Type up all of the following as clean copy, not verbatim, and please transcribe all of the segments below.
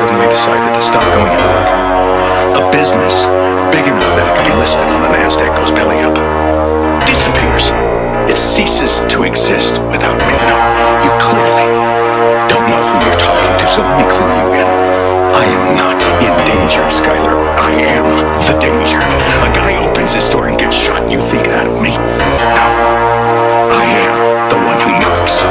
suddenly decided to stop going into work. A business big enough that it could be listed on the NASDAQ goes belly up. Disappears. It ceases to exist without me. No, you clearly don't know who you're talking to, so let me clue you in. I am not in danger, Skylar. I am the danger. A guy opens his door and gets shot, and you think that of me? No. I am the one who knocks.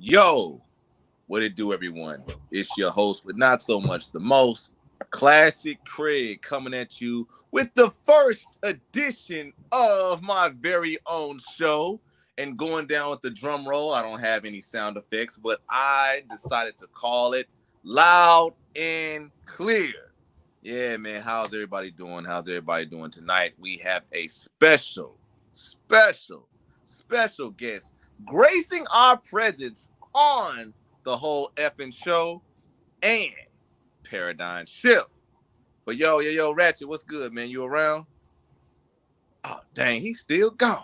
Yo, what it do, everyone? It's your host with not so much the most, Classic Craig, coming at you with the first edition of my very own show. And going down with the drum roll, I don't have any sound effects, but I decided to call it Loud and Clear. Yeah, man, how's everybody doing? How's everybody doing tonight? We have a special guest gracing our presence on the whole effing show and paradigm shift. But yo, Ratchet, what's good, man? You around? Oh, dang, he's still gone.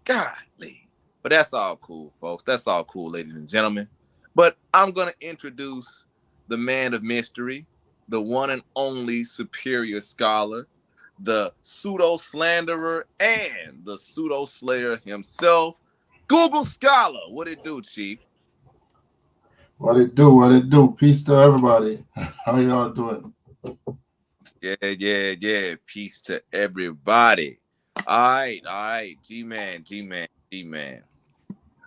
Golly. But that's all cool, folks. That's all cool, ladies and gentlemen. But I'm going to introduce the man of mystery, the one and only superior scholar, the pseudo-slanderer, and the pseudo-slayer himself, Google Scholar. What it do, Chief? What it do? Peace to everybody. How y'all doing? Yeah. Peace to everybody. All right. G-Man.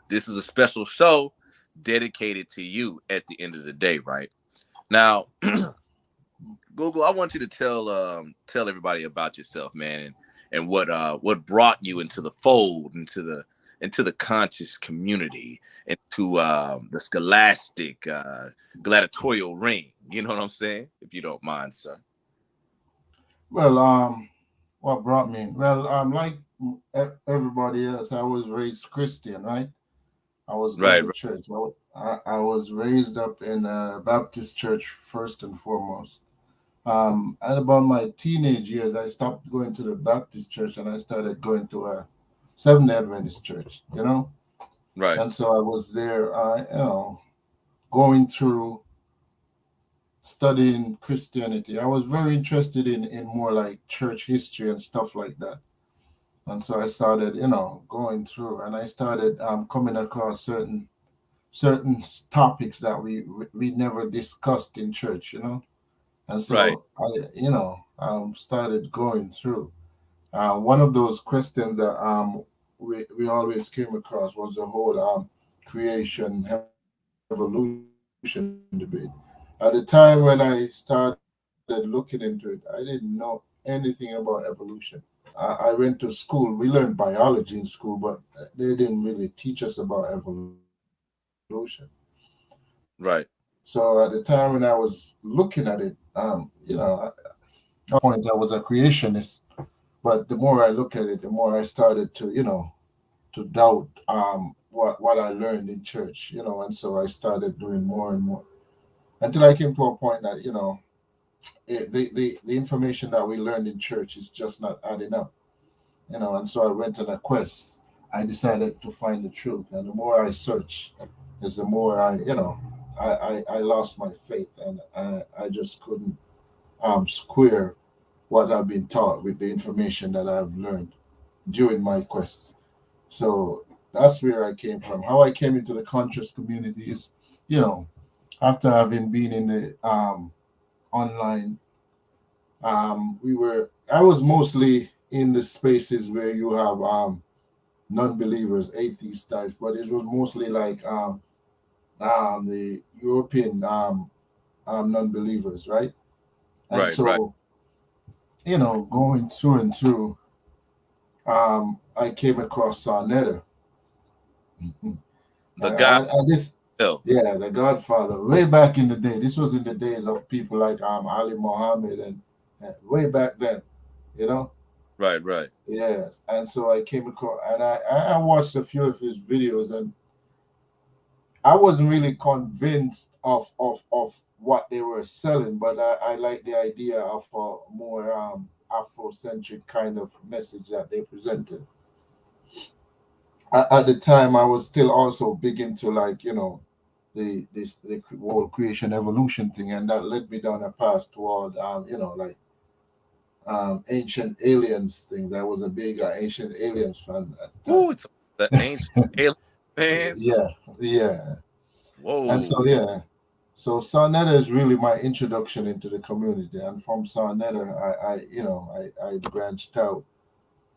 This is a special show dedicated to you at the end of the day, right? Now, Google, I want you to tell everybody about yourself, man, and what brought you into the fold, into the conscious community, into the scholastic gladiatorial ring. You know what I'm saying? If you don't mind, sir. Well, what brought me? Well, like everybody else, I was raised Christian, right? I was going to church. I was raised up in a Baptist church first and foremost. At about my teenage years, I stopped going to the Baptist church and I started going to a Seventh-day Adventist church, Right. And so I was there, going through studying Christianity. I was very interested in more like church history and stuff like that. And so I started, going through, and I started coming across certain topics that we never discussed in church, And so I started going through. One of those questions that we always came across was the whole creation evolution debate. At the time when I started looking into it, I didn't know anything about evolution. I went to school. We learned biology in school, but they didn't really teach us about evolution. Right. So at the time when I was looking at it, at that point I was a creationist. But the more I look at it, the more I started to, to doubt what I learned in church, and so I started doing more and more until I came to a point that the information that we learned in church is just not adding up, and so I went on a quest. I decided to find the truth, and the more I search, is the more I lost my faith, and I just couldn't square what I've been taught with the information that I've learned during my quest. So that's where I came from. How I came into the conscious community is, you know, after having been in the online, I was mostly in the spaces where you have non-believers, atheist types, but it was mostly like the European non-believers, right? And Right, right. so, going through and through, I came across Sarnetta. And, The guy this, himself. yeah, the Godfather, way back in the day. This was in the days of people like Ali Muhammad and way back then, you know. Right, right. Yes, and so I came across, and I watched a few of his videos, and I wasn't really convinced of what they were selling, but I like the idea of a more Afrocentric kind of message that they presented. At the time, I was still also big into like the whole creation evolution thing, and that led me down a path toward like ancient aliens things. I was a big ancient aliens fan at the time. Ooh, it's the ancient alien fans. Yeah, yeah. And Whoa. so yeah, so Sarnetta is really my introduction into the community, and from Sarnetta, I branched out.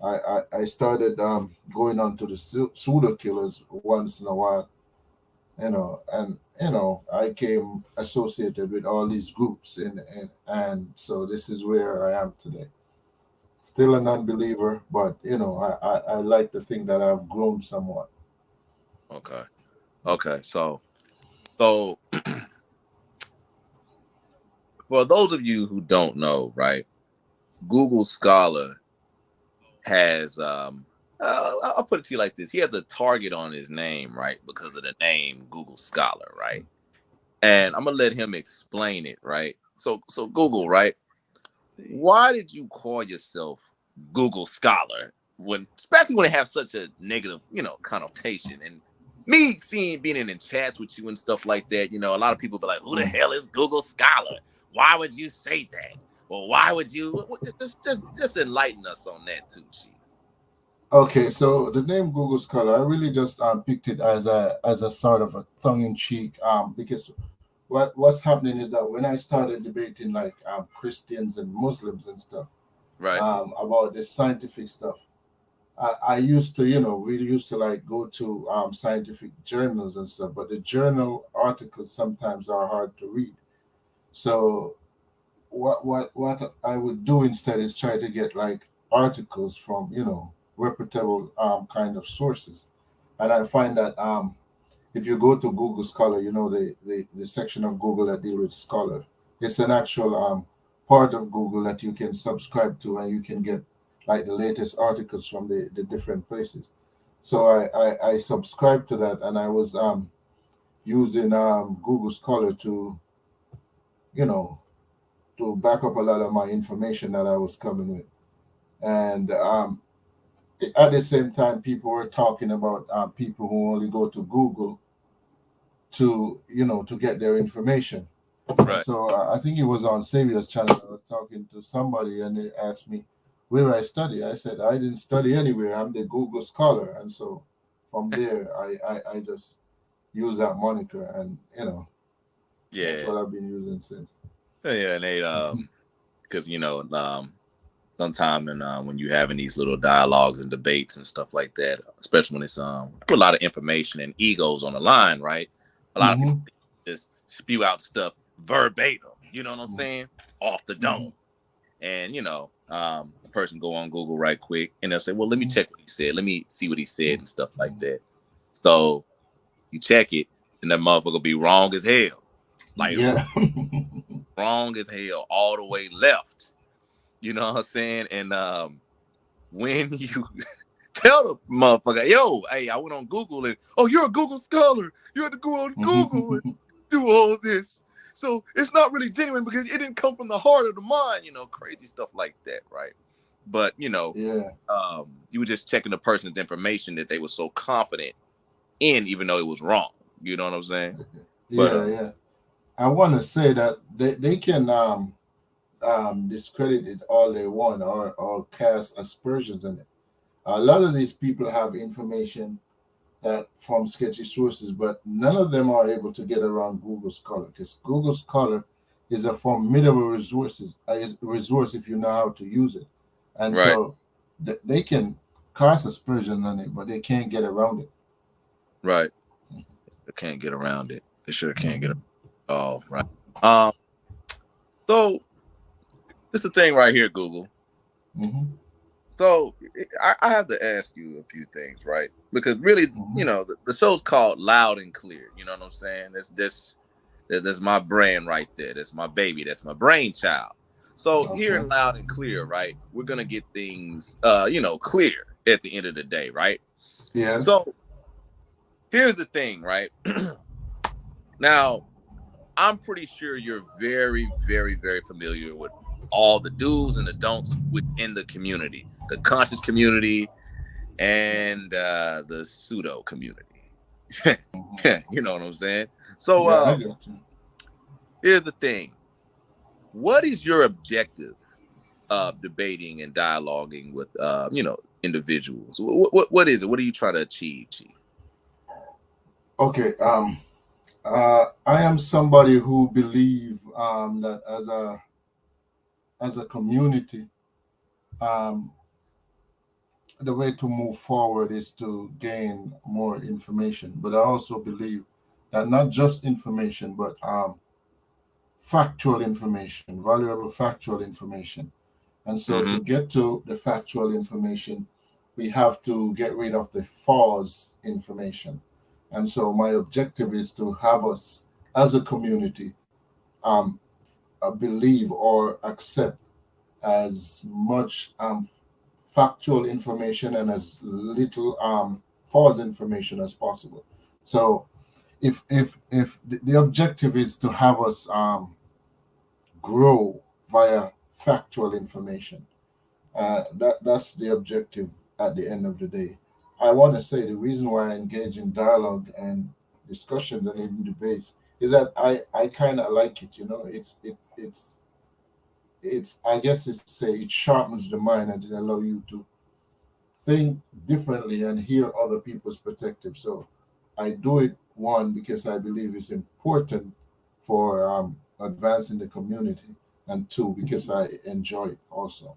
I started going on to the pseudo killers once in a while, and I came associated with all these groups, and so this is where I am today. Still a non-believer, but I like to think that I've grown somewhat. Okay. Okay. So for those of you who don't know, right, Google Scholar has I'll put it to you like this. He has a target on his name, right? Because of the name Google Scholar, right? And I'm gonna let him explain it, right? So Google, right? Why did you call yourself Google Scholar when, especially when it has such a negative, connotation? And me seeing being in chats with you and stuff like that, a lot of people be like, "Who the Mm. hell is Google Scholar? Why would you say that? Or why would you just enlighten us on that too, Chief?" Okay, so the name Google Scholar, I really just picked it as a sort of a tongue-in-cheek because what's happening is that when I started debating like Christians and Muslims and stuff Right, about this scientific stuff, I used to, we used to like go to scientific journals and stuff, but the journal articles sometimes are hard to read. So what I would do instead is try to get like articles from reputable kind of sources, and I find that if you go to Google Scholar, the section of Google that deal with Scholar, it's an actual part of Google that you can subscribe to, and you can get like the latest articles from the different places. So I subscribed to that, and I was using Google Scholar to you know to back up a lot of my information that I was coming with. And at the same time, people were talking about people who only go to Google to get their information. And right. so I think it was on Savior's channel. I was talking to somebody, and they asked me where I study. I said I didn't study anywhere. I'm the Google scholar, and so from there, I just use that moniker, and that's Yeah, what I've been using since. yeah, and they because sometime and when you having these little dialogues and debates and stuff like that, especially when it's put a lot of information and egos on the line, right? A lot of people Hmm. just spew out stuff verbatim, you know what I'm saying, off the dome. Hmm. And a person go on Google right quick and they'll say, well, let me check what he said, let me see what he said and stuff like that. So you check it and that motherfucker be wrong as hell, like Yeah. wrong as hell, all the way left. You know what I'm saying? And when you tell the motherfucker, yo, hey, I went on Google and oh, you're a Google scholar. You had to go on Google and do all this. So it's not really genuine because it didn't come from the heart of the mind, crazy stuff like that, right? But Yeah. you were just checking the person's information that they were so confident in, even though it was wrong. You know what I'm saying? But Yeah, yeah. I want to say that they can discredit it all they want, or cast aspersions in it. A lot of these people have information that from sketchy sources, but none of them are able to get around Google Scholar, because Google Scholar is a formidable resource if you know how to use it, and right, so they can cast aspersions on it, but they can't get around it. right. They can't get around it. They sure can't get Hmm. around it. Oh, right. Um, so this is the thing right here, Google. Hmm. So I have to ask you a few things, right? Because really, Hmm. the show's called Loud and Clear. You know what I'm saying? That's my brand right there. That's my baby. That's my brainchild. So here Okay. in Loud and Clear, right, we're gonna get things, clear at the end of the day, right? Yes. So here's the thing, right? Now, I'm pretty sure you're very, very, very familiar with all the do's and the don'ts within the community, the conscious community, and the pseudo community. Hmm. You know what I'm saying? So Yeah, I got you. here's the thing. What is your objective of debating and dialoguing with individuals? What is it? What are you trying to achieve, Chief? Okay. I am somebody who believe that as a community, um, the way to move forward is to gain more information. But I also believe that not just information, but factual information, valuable factual information. And so Mm-hmm. to get to the factual information, we have to get rid of the false information. And so my objective is to have us as a community um, believe or accept as much factual information and as little false information as possible. So if the objective is to have us grow via factual information, that's the objective at the end of the day. I want to say the reason why I engage in dialogue and discussions and even debates is that I kind of like it. It's I guess it's say it sharpens the mind and it allow you to think differently and hear other people's perspective. So I do it, one, because I believe it's important for advancing the community, and two, because I enjoy it also.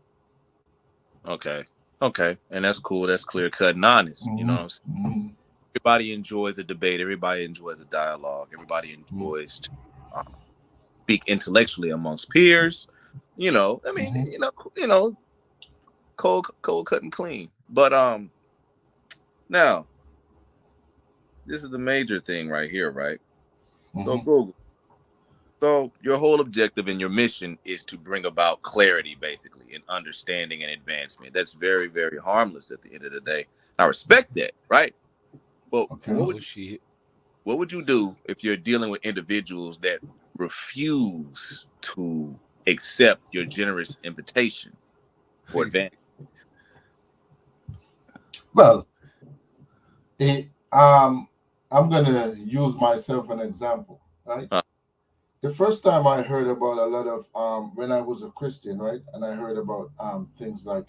Okay. Okay. And that's cool. That's clear cut and honest. You know what Hmm. I'm saying? Hmm. Everybody enjoys a debate. Everybody enjoys a dialogue. Everybody enjoys to uh, speak intellectually amongst peers. I mean, Hmm. cold cut and clean. But now this is the major thing right here, right? So Hmm. Google. So your whole objective and your mission is to bring about clarity, basically, and understanding and advancement. That's very, very harmless at the end of the day. I respect that, right? But Okay. what would you do if you're dealing with individuals that refuse to accept your generous invitation for advantage? Well, it, I'm gonna use myself an example, right? Uh, The first time I heard about a lot of when I was a Christian, right, and I heard about things like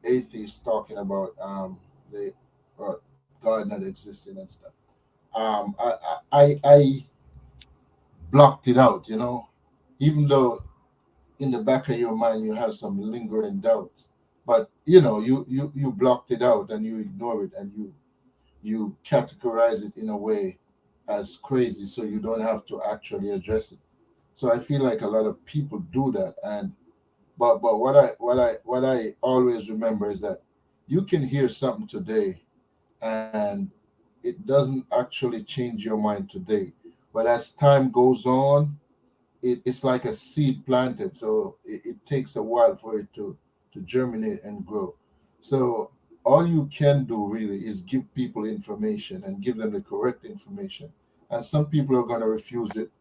atheists talking about the God not existing and stuff. I blocked it out, even though in the back of your mind you have some lingering doubts, but you blocked it out and you ignore it and you categorize it in a way as crazy, so you don't have to actually address it. So I feel like a lot of people do that, and but what I always remember is that you can hear something today and it doesn't actually change your mind today, but as time goes on, it's like a seed planted, so it takes a while for it to germinate and grow. So all you can do really is give people information and give them the correct information. And some people are going to refuse it.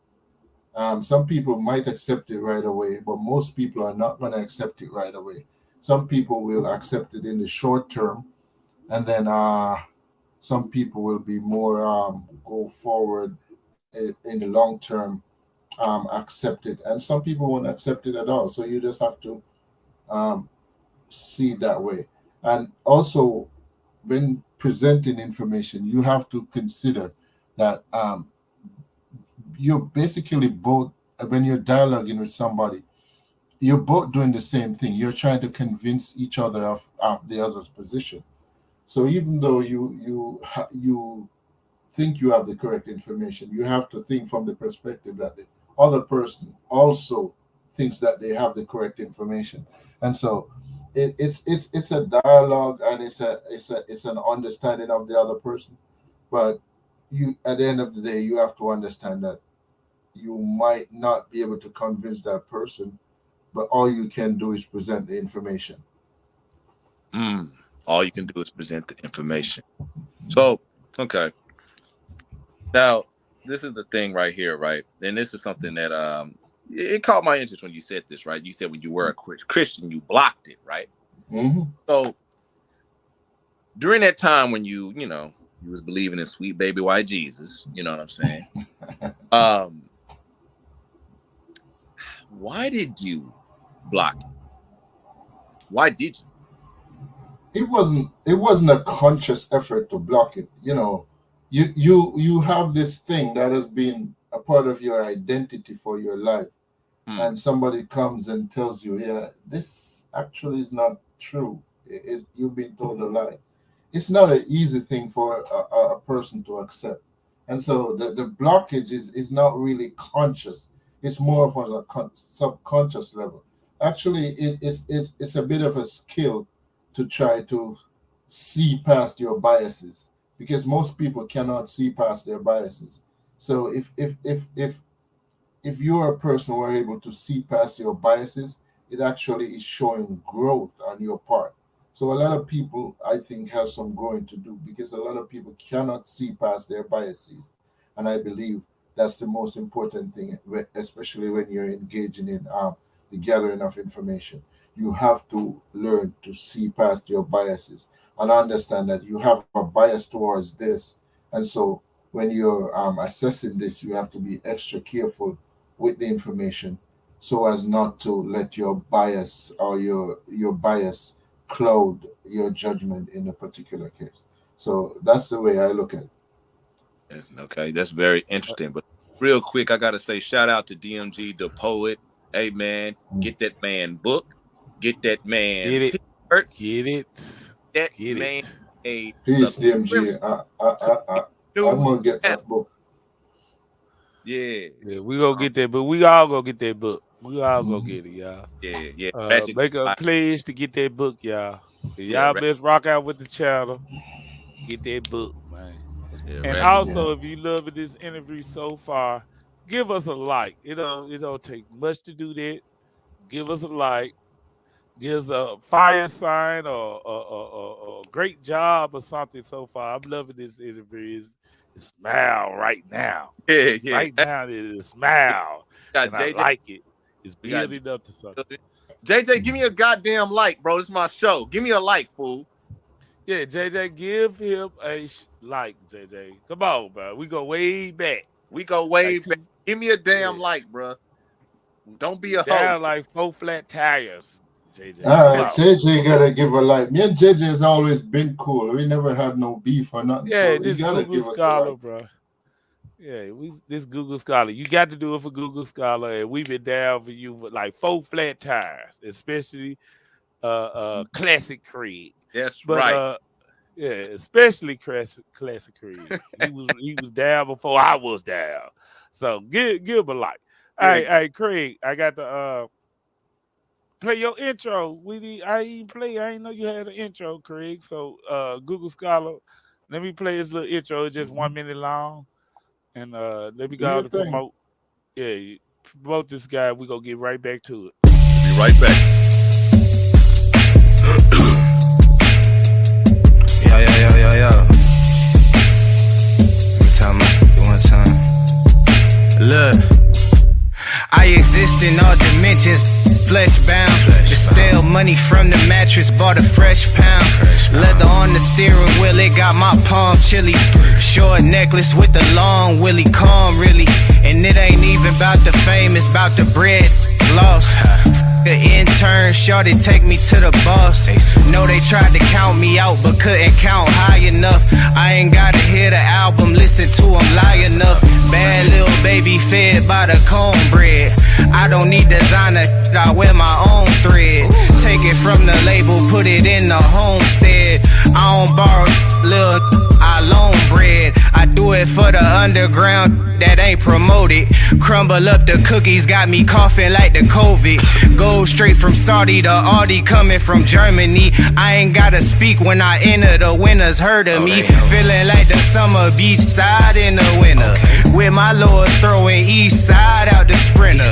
Some people might accept it right away, but most people are not going to accept it right away. Some people will accept it in the short term, and then some people will be more go forward in the long term, accept it, and some people won't accept it at all. So you just have to um, see it that way. And also, when presenting information, you have to consider that you're basically both, when you're dialoguing with somebody, you're both doing the same thing. You're trying to convince each other of the other's position. So even though you think you have the correct information, you have to think from the perspective that the other person also thinks that they have the correct information. And so it's a dialogue, and it's an understanding of the other person. But you, at the end of the day, you have to understand that you might not be able to convince that person, but all you can do is present the information. Mm. All you can do is present the information. So, okay. Now, this is the thing right here, right? And this is something that it caught my interest when you said this, right? You said when you were a Christian, you blocked it, right? Hmm. So during that time when you was believing in sweet baby white Jesus, you know what I'm saying? Um, why did you block it? Why did you? It wasn't a conscious effort to block it. You have this thing that has been a part of your identity for your life, Hmm. and somebody comes and tells you, yeah, this actually is not true. You've been told a lie. It's not an easy thing for a person to accept. And so the blockage is not really conscious. It's more of on a subconscious level. Actually, it's a bit of a skill to try to see past your biases, because most people cannot see past their biases. So if you're a person who are able to see past your biases, it actually is showing growth on your part. So a lot of people, I think, have some growing to do, because a lot of people cannot see past their biases, and I believe that's the most important thing, especially when you're engaging in the gathering of information. You have to learn to see past your biases and understand that you have a bias towards this, and so when you're assessing this, you have to be extra careful with the information, so as not to let your bias or your bias cloud your judgment in a particular case. So that's the way I look at it. Okay, that's very interesting. But real quick, I gotta say shout out to DMG the poet. Hey man, get that man book, get that man Get it. t-shirts, Get it. that Get man it. a Peace, DMG. subscription to I'm YouTube gonna get channel. that book. Yeah, Yeah, we gonna get that book. We all gonna get that book. We all gonna Mhm. get it, y'all. yeah. Ratchet, Make a pledge to get that book, y'all. yeah, Y'all best rock out with the channel. Get that book, man. yeah, And Ratchet. Yeah. also, if you loving this interview so far, give us a like. It don't take much to do that. Give us a like. Give us a fire sign or great job or something so far. I'm loving this interview. It's smile right now. Yeah. Right Hey, now, it is smile, we got and I JJ. like it. It's We got building up to something. JJ. Give me a goddamn like, bro. This is my show. Give me a like, fool. Yeah, JJ, give him a like, JJ. Come on, bro. We go way back. We go way Like back. two, Give me a yeah. damn like, bro. Don't be We a hoe. down like 4 flat tires, JJ. Come on. JJ gotta give a like. Me and JJ has always been cool. We never had no beef or nothing. Yeah, So he this gotta Google give us a Scholar, like. bro. Yeah, this Google Scholar. You got to do it for Google Scholar, and we've been down for you with like 4 flat tires, especially classic Craig. That's But right. yeah, especially classic Craig. He was down before I was down. So give him a like. Yeah. Hey, Craig, I got to play your intro. I ain't play. I ain't know you had an intro, Craig. So Google Scholar, let me play his little intro. It's just 1 minute long. And let me Do go your out and thing. promote. Yeah, promote this guy. We're gonna get right back to it. Be right back. yo. Tell me one time. Look. I exist in all dimensions, flesh bound. Stale money from the mattress, bought a fresh pound. Leather on the steering wheel, it got my palm chilly. Short necklace with the long willy, calm really. And it ain't even about the fame, it's about the bread lost. The intern, shorty take me to the boss. Know they tried to count me out, but couldn't count high enough. I ain't gotta hear the album, listen to them lie enough. Bad little baby fed by the cornbread. I don't need designer, I wear my own thread. Take it from the label, put it in the homestead. I don't borrow little, I loan bread. I do it for the underground that ain't promoted. Crumble up the cookies, got me coughing like the COVID. Go straight from Saudi to Audi, coming from Germany. I ain't gotta speak when I enter, the winners heard of me. Feeling like the summer beach side in the winter. With my lords throwing east side out the Sprinter.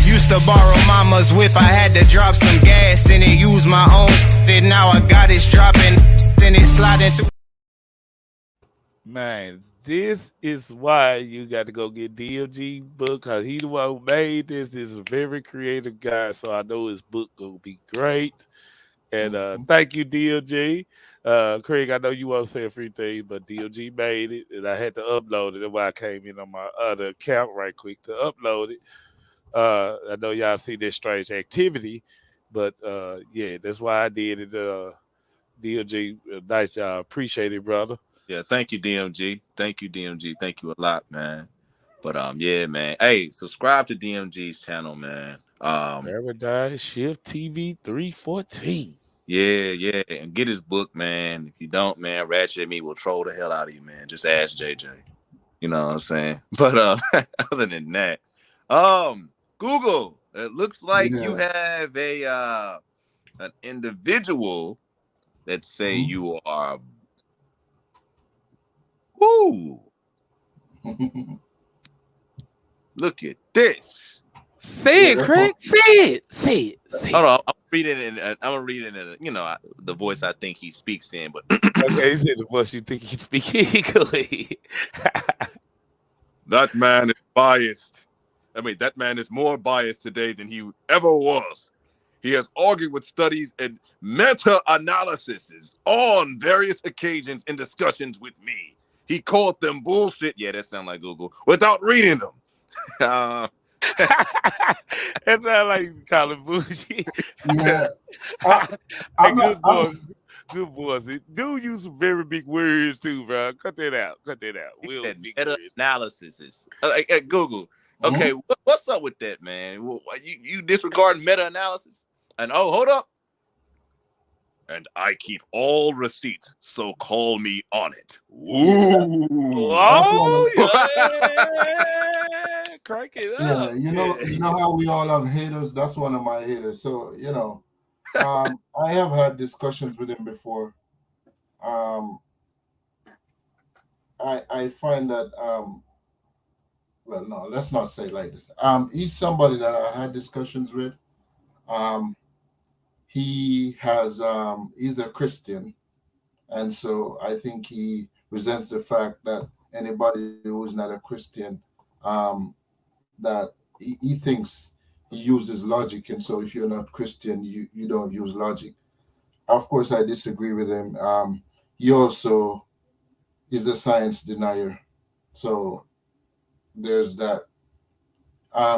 Used to borrow mama's whip, I had to drop some gas in it. Use my own, and now I got it dropping, then it sliding through. Man, this is why you got to go get DLG book, because he the one who made this. This is a very creative guy, so I know his book gonna be great. And thank you, DLG. Craig, I know you want to say a few things, but DLG made it, and I had to upload it. That's why I came in on my other account right quick to upload it. I know y'all see this strange activity, but yeah, that's why I did it. DLG, nice job. Appreciate it, brother. Yeah, thank you, DMG. Thank you, DMG. Thank you a lot, man. But yeah, man. Hey, subscribe to DMG's channel, man. Paradise Shift TV 314. Yeah, and get his book, man. If you don't, man, Ratchet and me will troll the hell out of you, man. Just ask JJ. You know what I'm saying? But other than that, Google, it looks like you have an individual that say you are. Woo! Look at this. Say it, Craig. Say it. Hold on, I'm gonna read it in the voice I think he speaks in. But okay, you said the voice you think he speaks. Go ahead. That man is biased. I mean, that man is more biased today than he ever was. He has argued with studies and meta-analyses on various occasions in discussions with me. He called them bullshit. Yeah, that sounds like Google. Without reading them. That sounds like calling bullshit. Yeah. Good boys. Dude use some very big words too, bro. Cut that out. We'll meta-analysis. At Google. Okay, what's up with that, man? You disregarding meta-analysis? And hold up. And I keep all receipts, so call me on it. Ooh. Oh, yeah. Crank it up. Yeah, you know how we all have haters? That's one of my haters. So, I have had discussions with him before. I find that well, no, let's not say like this. He's somebody that I had discussions with. He's a Christian, and so I think he resents the fact that anybody who's not a Christian, that he thinks he uses logic, and so if you're not Christian, you don't use logic. Of course, I disagree with him. He also is a science denier, so there's that.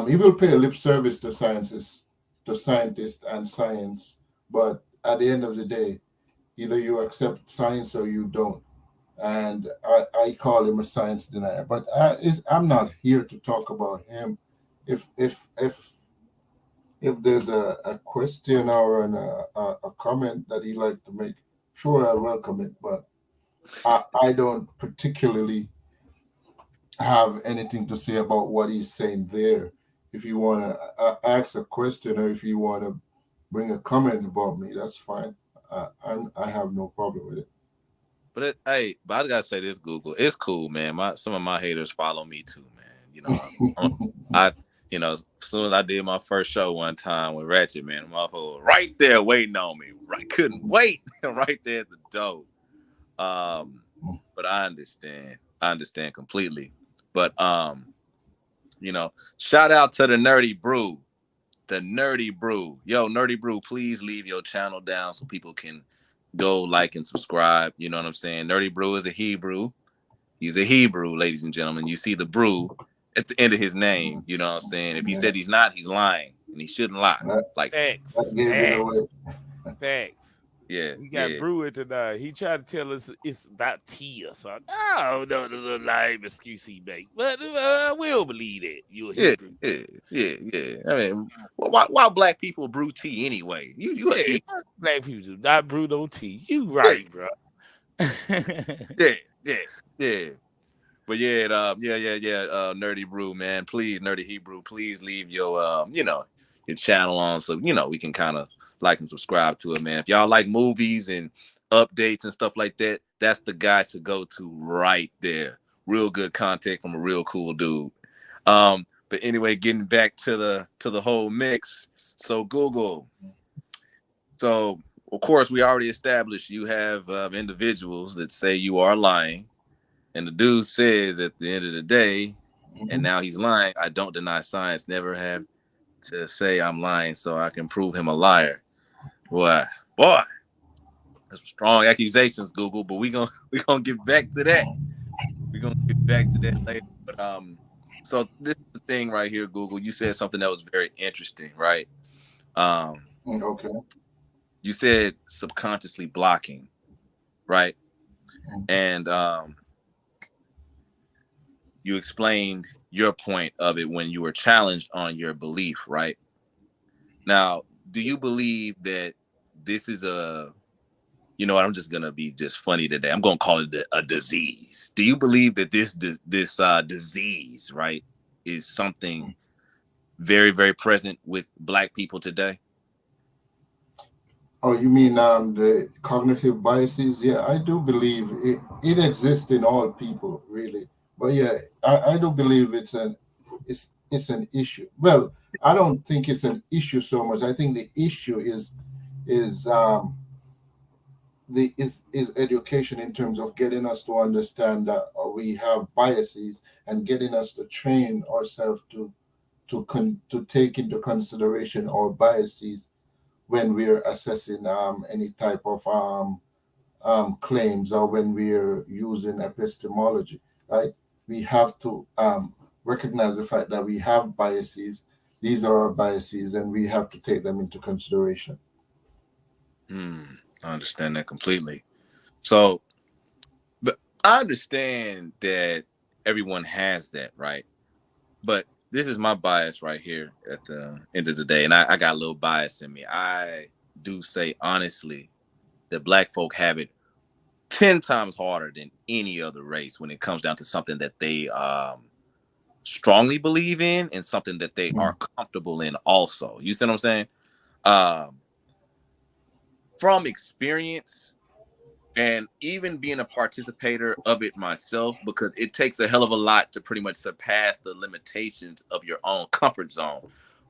He will pay lip service to scientists and science, but at the end of the day, either you accept science or you don't. And I call him a science denier. But I'm not here to talk about him. If there's a question or a comment that he'd like to make, sure, I welcome it. But I don't particularly have anything to say about what he's saying there. If you want to ask a question or if you want to bring a comment about me, that's fine. I have no problem with it. But I gotta say this, Google, it's cool, man. Some of my haters follow me too, man. As soon as I did my first show one time with Ratchet, man, the motherfucker right there waiting on me. Couldn't wait right there at the door. But I understand. I understand completely. But shout out to the Nerdy Brew. The Nerdy Brew. Yo, Nerdy Brew, please leave your channel down so people can go like and subscribe. You know what I'm saying? Nerdy Brew is a Hebrew. He's a Hebrew, ladies and gentlemen. You see the brew at the end of his name. You know what I'm saying? If he said he's not, he's lying. And he shouldn't lie. Like Facts. That gave it away. Facts. Yeah. He got brewed tonight. He tried to tell us it's about tea or something. Oh, no, the lame excuse he make. But I will believe it. You're a Hebrew. Yeah. I mean, why black people brew tea anyway? You a Hebrew. Black people do not brew no tea. You right, bro. Yeah. But yeah, Nerdy Brew, man. Please, Nerdy Hebrew, please leave your your channel on so we can kind of like and subscribe to it, man. If y'all like movies and updates and stuff like that, that's the guy to go to right there. Real good content from a real cool dude. But anyway, getting back to the whole mix. So Google. So of course we already established you have individuals that say you are lying. And the dude says at the end of the day, and now he's lying, I don't deny science, never have to say I'm lying so I can prove him a liar. Boy, that's strong accusations, Google, but we gonna get back to that. We're gonna get back to that later. But so this is the thing right here, Google. You said something that was very interesting, right? Okay. You said subconsciously blocking, right? And you explained your point of it when you were challenged on your belief, right? Now, do you believe that this is I'm just gonna be just funny today. I'm gonna call it a disease. Do you believe that this disease, right, is something very, very present with Black people today? Oh, you mean the cognitive biases? Yeah, I do believe it exists in all people, really. But yeah, I do believe it's an issue. Well, I don't think it's an issue so much. I think the issue is is education in terms of getting us to understand that we have biases and getting us to train ourselves to take into consideration our biases when we're assessing any type of claims or when we're using epistemology, right? We have to recognize the fact that we have biases. These are our biases, and we have to take them into consideration. I understand that completely. So, but I understand that everyone has that, right? But this is my bias right here at the end of the day, and I got a little bias in me. I do say honestly that Black folk have it 10 times harder than any other race when it comes down to something that they strongly believe in and something that they are comfortable in also. You see what I'm saying? Um, from experience and even being a participator of it myself, because it takes a hell of a lot to pretty much surpass the limitations of your own comfort zone.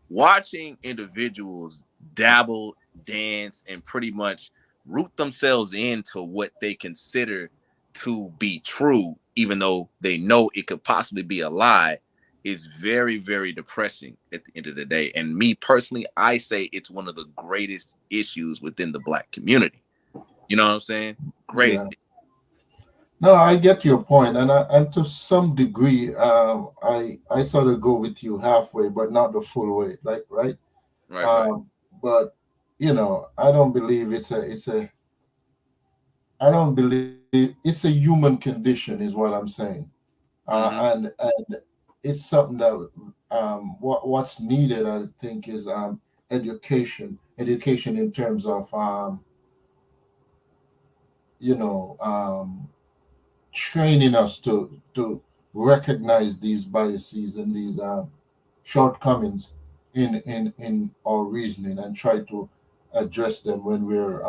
Watching individuals dabble, dance, and pretty much root themselves into what they consider to be true, even though they know it could possibly be a lie, is very, very depressing at the end of the day. And me personally, I say it's one of the greatest issues within the Black community. You know what I'm saying? Greatest. Yeah. No, I get your point, and to some degree, I sort of go with you halfway, but not the full way, like right. Right. But I don't believe I don't believe it's a human condition, is what I'm saying, and it's something that what's needed, I think, is education in terms of you know training us to recognize these biases and these shortcomings in our reasoning and try to address them when we're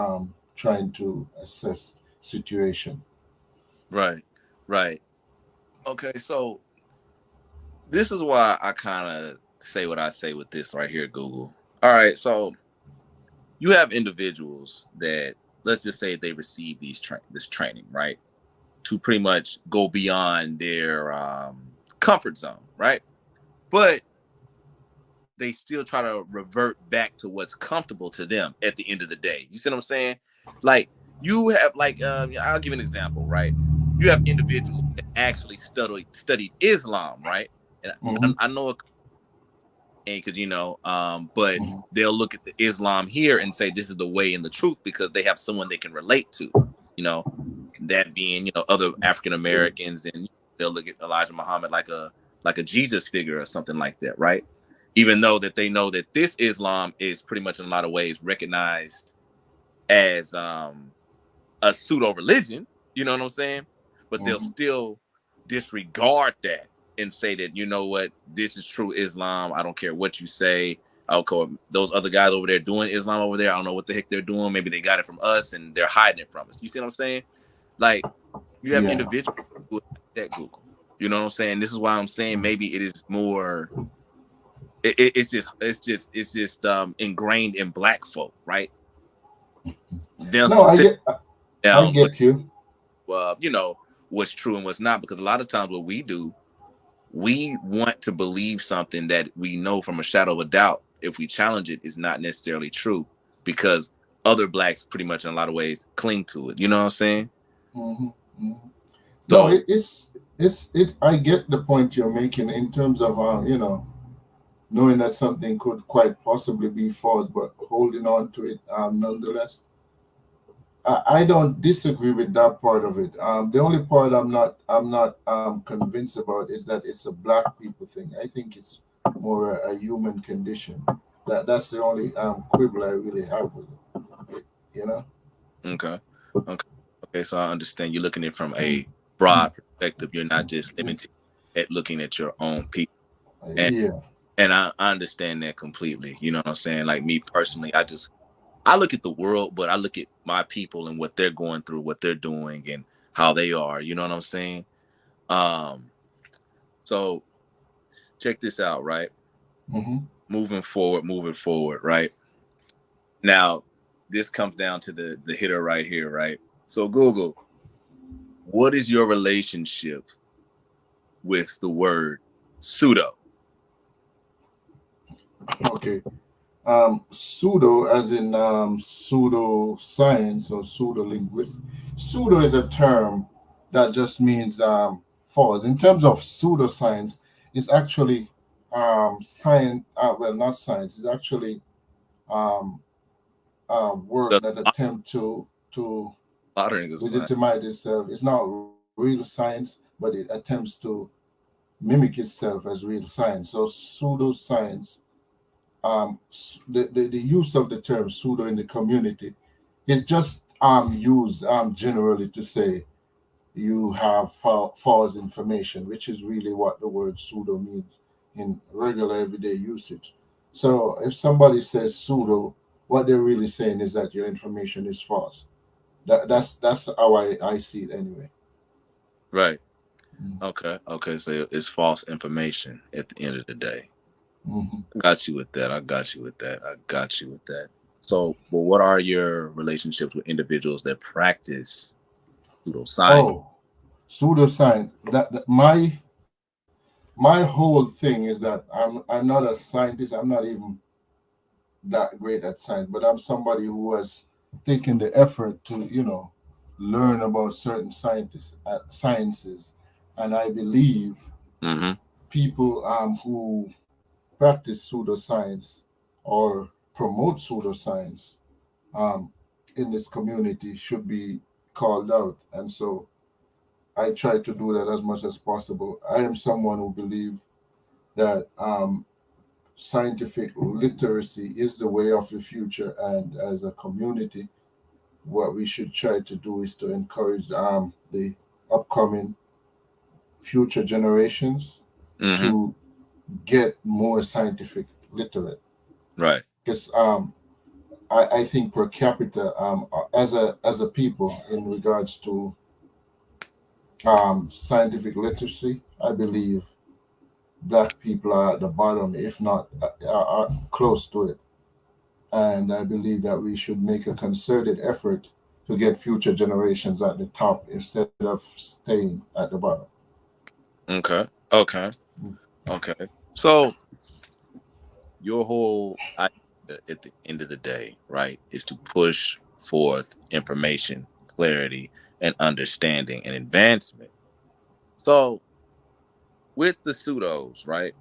trying to assess situation. Right. Okay, so this is why I kind of say what I say with this right here, Google. All right, so you have individuals that, let's just say, they receive this training, right? to pretty much go beyond their comfort zone, right? But they still try to revert back to what's comfortable to them at the end of the day. You see what I'm saying? Like you have like I'll give an example, right? You have individuals that actually studied Islam, right? And Mm-hmm. I know because but Mm-hmm. they'll look at the Islam here and say this is the way and the truth because they have someone they can relate to, you know, that being other African Americans, and they'll look at Elijah Muhammad like a Jesus figure or something like that, right? Even though that they know that this Islam is pretty much in a lot of ways recognized as a pseudo religion, you know what I'm saying? But they'll still disregard that and say that, you know what, this is true Islam. I don't care what you say. Okay, those other guys over there doing Islam over there, I don't know what the heck they're doing. Maybe they got it from us and they're hiding it from us. You see what I'm saying? Like you have individuals who that Google. You know what I'm saying? This is why I'm saying maybe it is more. It's just ingrained in black folk, right? Them No, specific I down what get you. what's true and what's not, because a lot of times what we do, we want to believe something that we know from a shadow of a doubt, if we challenge it, is not necessarily true, because other blacks pretty much in a lot of ways cling to it. You know what I'm saying? Mm-hmm. Mm-hmm. No, So it's. I get the point you're making in terms of knowing that something could quite possibly be false, but holding on to it nonetheless. I don't disagree with that part of it. The only part I'm not convinced about is that it's a black people thing. I think it's more a human condition. That's the only quibble I really have with it. You know. okay, okay. So I understand you're looking at it from a broad perspective. You're not just limited at looking at your own people. And Yeah. I understand that completely. You know what I'm saying? Like me personally, I look at the world, but I look at my people and what they're going through, what they're doing, and how they are. You know what I'm saying? Um, so check this out, right? Hmm. Moving forward, right? Now, this comes down to the hitter right here, right? So Google, what is your relationship with the word pseudo? Okay. Pseudo, as in pseudo science or pseudo linguist. Pseudo is a term that just means false. In terms of pseudoscience, it's actually science. Well, not science. It's actually um, work The that attempt to modern design. legitimize itself. It's not real science, but it attempts to mimic itself as real science. So pseudoscience, the use of the term pseudo in the community is just used generally to say you have false information, which is really what the word pseudo means in regular everyday usage. So if somebody says pseudo, what they're really saying is that your information is false. That's how I see it anyway. Right. Okay. Okay. So it's false information at the end of the day. Mm-hmm. I got you with that. I got you with that. I got you with that. So, well, what are your relationships with individuals that practice pseudoscience? Oh, pseudoscience. My whole thing is that I'm not a scientist. I'm not even that great at science, but I'm somebody who has taken the effort to learn about certain sciences, and I believe Mm-hmm. people who practice pseudoscience or promote pseudoscience um, in this community should be called out, and so I try to do that as much as possible. I am someone who believes that scientific literacy is the way of the future, and as a community, what we should try to do is to encourage the upcoming future generations Mm-hmm. to get more scientific literate. Right. Because I think per capita, as a people, in regards to scientific literacy, I believe black people are at the bottom, if not close to it. And I believe that we should make a concerted effort to get future generations at the top instead of staying at the bottom. Okay. Okay. Okay. So your whole idea at the end of the day, right, is to push forth information, clarity, and understanding and advancement. So with the pseudos, right,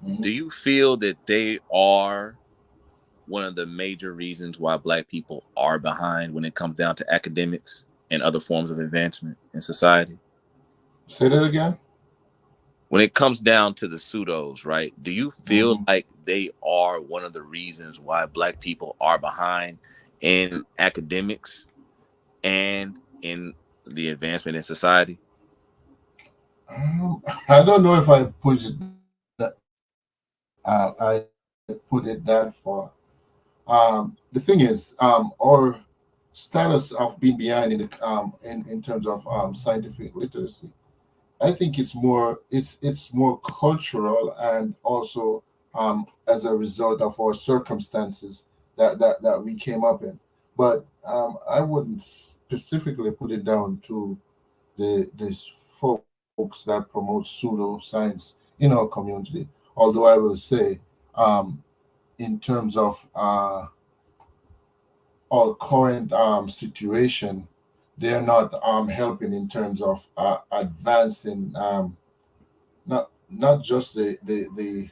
Mhm. do you feel that they are one of the major reasons why Black people are behind when it comes down to academics and other forms of advancement in society? Say that again. When it comes down to the pseudos, right? Do you feel Hmm. like they are one of the reasons why Black people are behind in academics and in the advancement in society? I don't know if I push it that I put it that far. The thing is, our status of being behind in the in terms of scientific literacy, I think it's more cultural and also as a result of our circumstances that we came up in. But I wouldn't specifically put it down to the folks that promote pseudoscience in our community. Although I will say, um, in terms of our current situation, they are not helping in terms of advancing not just the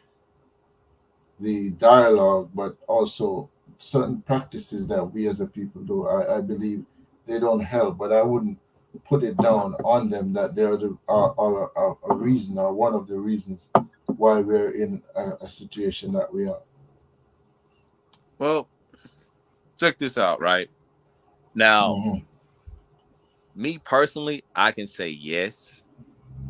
dialogue, but also certain practices that we as a people do. I believe they don't help, but I wouldn't put it down on them that they're a reason or one of the reasons why we're in a situation that we are. Well, check this out, right? Now, Hmm. me personally, I can say yes.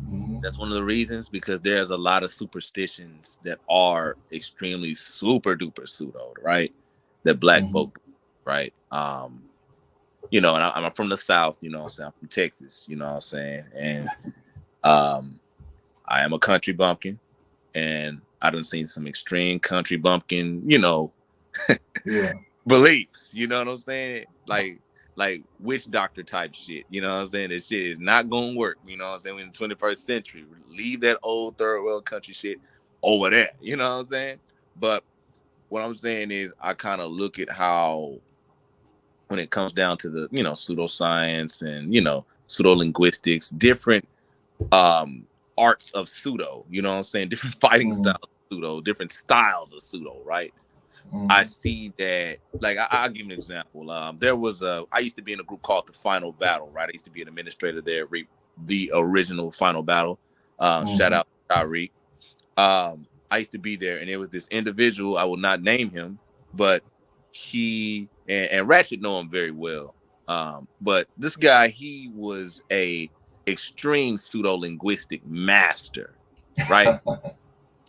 Hmm. That's one of the reasons because there's a lot of superstitions that are extremely super duper pseudo, right? That Black Hmm. folk, right? And I'm from the South, I'm from Texas, you know what I'm saying? And um, I am a country bumpkin, and I done seen some extreme country bumpkin, Yeah. beliefs, you know what I'm saying? Like witch doctor type shit, you know what I'm saying? This shit is not gonna work, you know what I'm saying? We're in the 21st century. Leave that old third world country shit over there, you know what I'm saying? But what I'm saying is I kind of look at how when it comes down to the, pseudoscience and, pseudo linguistics, different arts of pseudo, you know what I'm saying? Different fighting Hmm. styles of pseudo, different styles of pseudo, right? I Hmm. see that, like, I'll give you an example. I used to be in a group called the Final Battle, right? I used to be an administrator there, the original Final Battle. Shout Hmm. out to Tyreek. I used to be there, and there was this individual. I will not name him, but he and Ratchet know him very well. But this guy, he was a extreme pseudo linguistic master, right?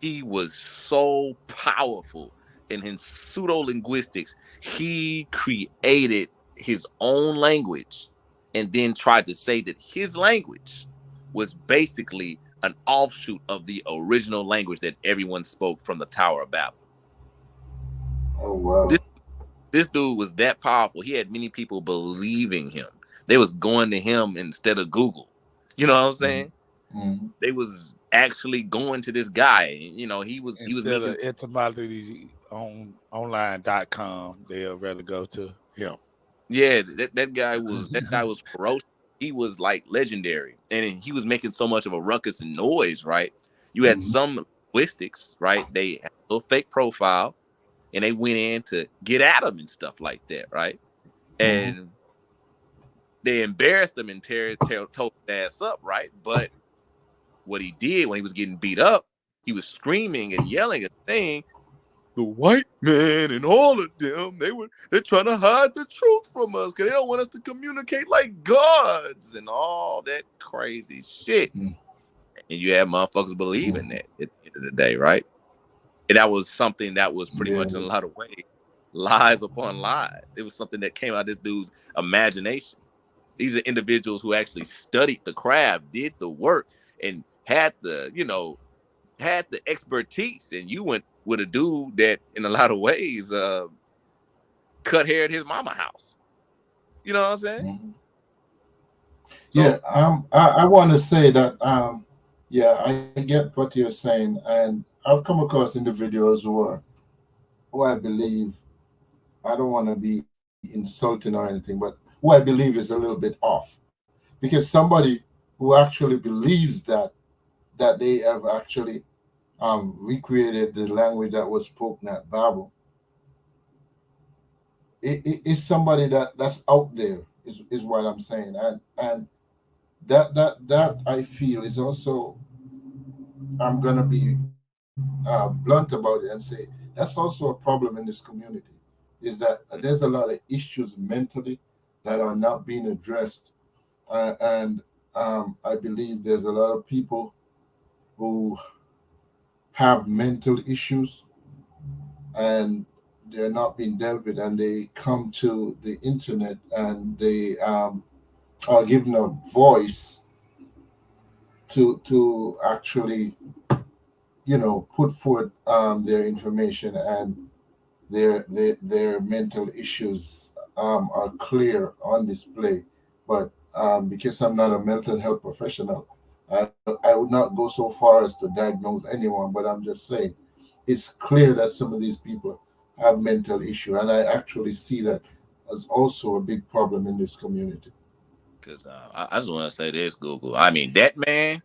He was so powerful in his pseudo linguistics. He created his own language and then tried to say that his language was basically an offshoot of the original language that everyone spoke from the Tower of Babel. Oh This wow. this dude was that powerful. He had many people believing him. They was going to him instead of Google. You know what I'm Hmm. saying? Hmm. They was actually going to this guy. He was Instead making. of etymology on online.com, they'll rather go to him. Yeah, that guy was ferocious. He was like legendary, and he was making so much of a ruckus and noise. Right, you had Hmm. some linguistics, right? They had a little fake profile, and they went in to get at him and stuff like that, right? Hmm. And they embarrassed him and told his ass up, right? But what he did when he was getting beat up, he was screaming and yelling and saying, the white man and all of them, they're trying to hide the truth from us because they don't want us to communicate like gods and all that crazy shit. And you have motherfuckers believing Hmm. that at the end of the day, right? And that was something that was pretty Yeah. much in a lot of ways lies upon lies. It was something that came out of this dude's imagination. These are individuals who actually studied the craft, did the work, and had the expertise. And you went with a dude that, in a lot of ways, cut hair at his mama house. You know what I'm saying? Mhm. Yeah, So I want to say that, yeah, I get what you're saying, and I've come across individuals who I believe, I don't want to be insulting or anything, but who I believe is a little bit off, because somebody who actually believes that they have actually recreated the language that was spoken at Babel, it's somebody that's out there, is what I'm saying, and that I feel is also, I'm gonna be blunt about it and say that's also a problem in this community, is that there's a lot of issues mentally that are not being addressed, and I believe there's a lot of people who have mental issues and they're not being dealt with, and they come to the internet and they are given a voice to actually, put forth their information, and their mental issues are clear on display. But because I'm not a mental health professional, I would not go so far as to diagnose anyone. But I'm just saying, it's clear that some of these people have mental issue, and I actually see that as also a big problem in this community. because I just want to say this, Google. I mean, that man.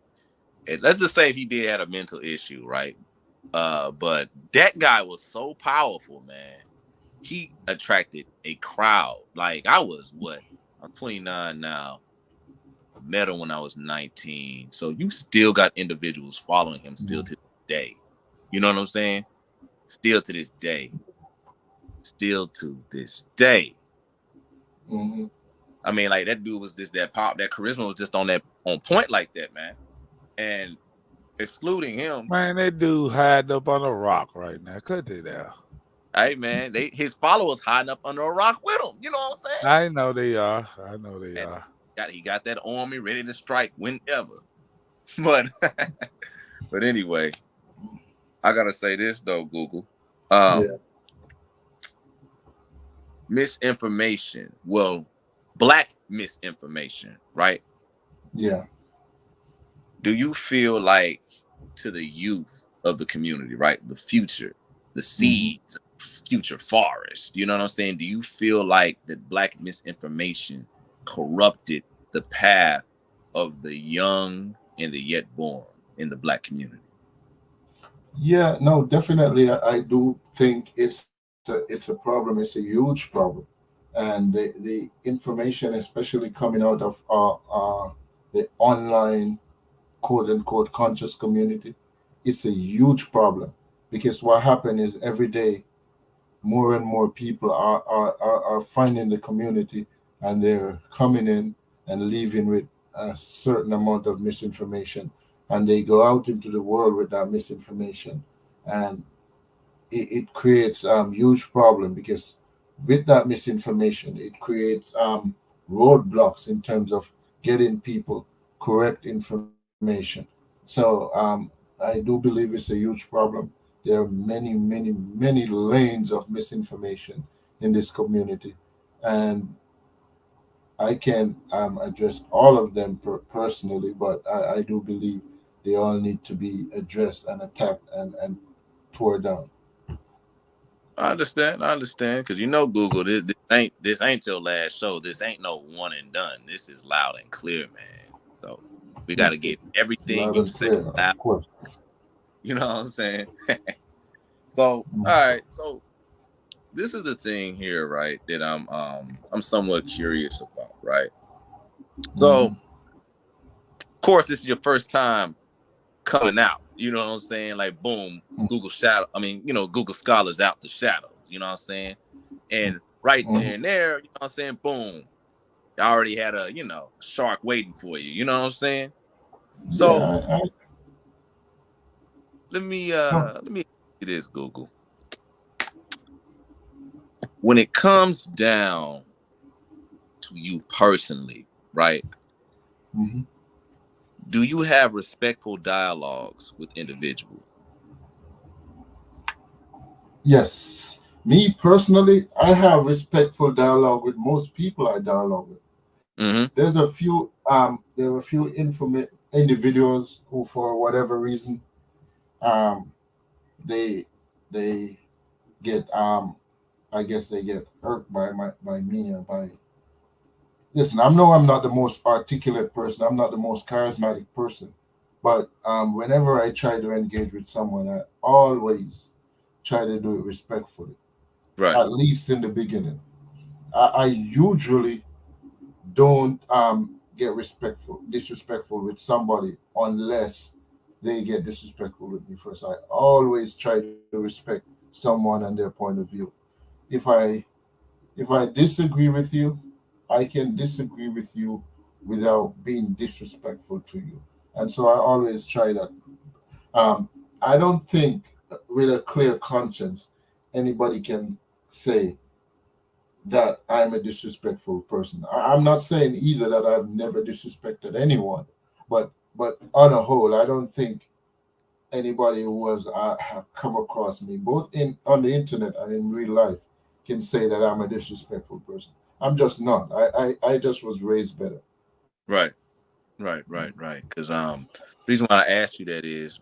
Let's just say if he did have a mental issue, right? But that guy was so powerful, man. He attracted a crowd. Like I was what? I'm 29 now. Met him when I was 19. So you still got individuals following him still to this day. You know what I'm saying? Still to this day. Still to this day. Hmm. I mean, like that dude was just that pop, that charisma was just on point like that, man. And excluding him, Man, that dude hiding up on a rock right now. Cut it out. hey man, his followers hiding up under a rock with him. You know what I'm saying? I know they are. I know they And are. he got that army ready to strike whenever. But but anyway, I gotta say this though, Google. Yeah, Um, misinformation. Well, black misinformation, right? yeah. Do you feel like to the youth of the community, right? The future, the Hmm. seeds, future forest. You know what I'm saying? Do you feel like that black misinformation corrupted the path of the young and the yet born in the black community? Yeah, no, definitely. I do think it's a problem. It's a huge problem, and the information, especially coming out of the online quote unquote conscious community, it's a huge problem, because what happened is every day more and more people are finding the community, and they're coming in and leaving with a certain amount of misinformation, and they go out into the world with that misinformation, and it creates huge problem, because with that misinformation it creates roadblocks in terms of getting people correct information. So I do believe it's a huge problem. There are many lanes of misinformation in this community, and I can't address all of them personally, but I do believe they all need to be addressed and attacked and tore down. I understand, because Google, this ain't your last show. This ain't no one and done. This is loud and clear, man. So we got to get everything Loud you and say clear, out. of course. You know what I'm saying? So, Mm. all right. So this is the thing here, right? That I'm somewhat curious about, right? So, Mhm. of course, this is your first time coming out. You know what I'm saying? Like, boom, Google shadow. I mean, Google Scholars out the shadows. You know what I'm saying? And right there Mhm. and there, you know what I'm saying? Boom, you already had a shark waiting for you. You know what I'm saying? Yeah, So I no. let me ask you this, Google. When it comes down to you personally, right? Mhm. Do you have respectful dialogues with individuals? Yes. Me personally, I have respectful dialogue with most people I dialogue with. Mm-hmm. There are a few individuals who, for whatever reason, um, they they get I guess they get hurt by me or by. Listen, I know I'm not the most articulate person. I'm not the most charismatic person, but whenever I try to engage with someone, I always try to do it respectfully. Right. At least in the beginning, I usually don't get disrespectful with somebody unless they get disrespectful with me first. I always try to respect someone and their point of view. If I disagree with you, I can disagree with you without being disrespectful to you. And so I always try that. Um, I don't think with a clear conscience anybody can say that I'm a disrespectful person. I'm not saying either that I've never disrespected anyone, but on a whole, I don't think anybody who has have come across me, both in on the internet and in real life, can say that I'm a disrespectful person. I'm just not. I just was raised better. Right. Right. Because the reason why I asked you that is,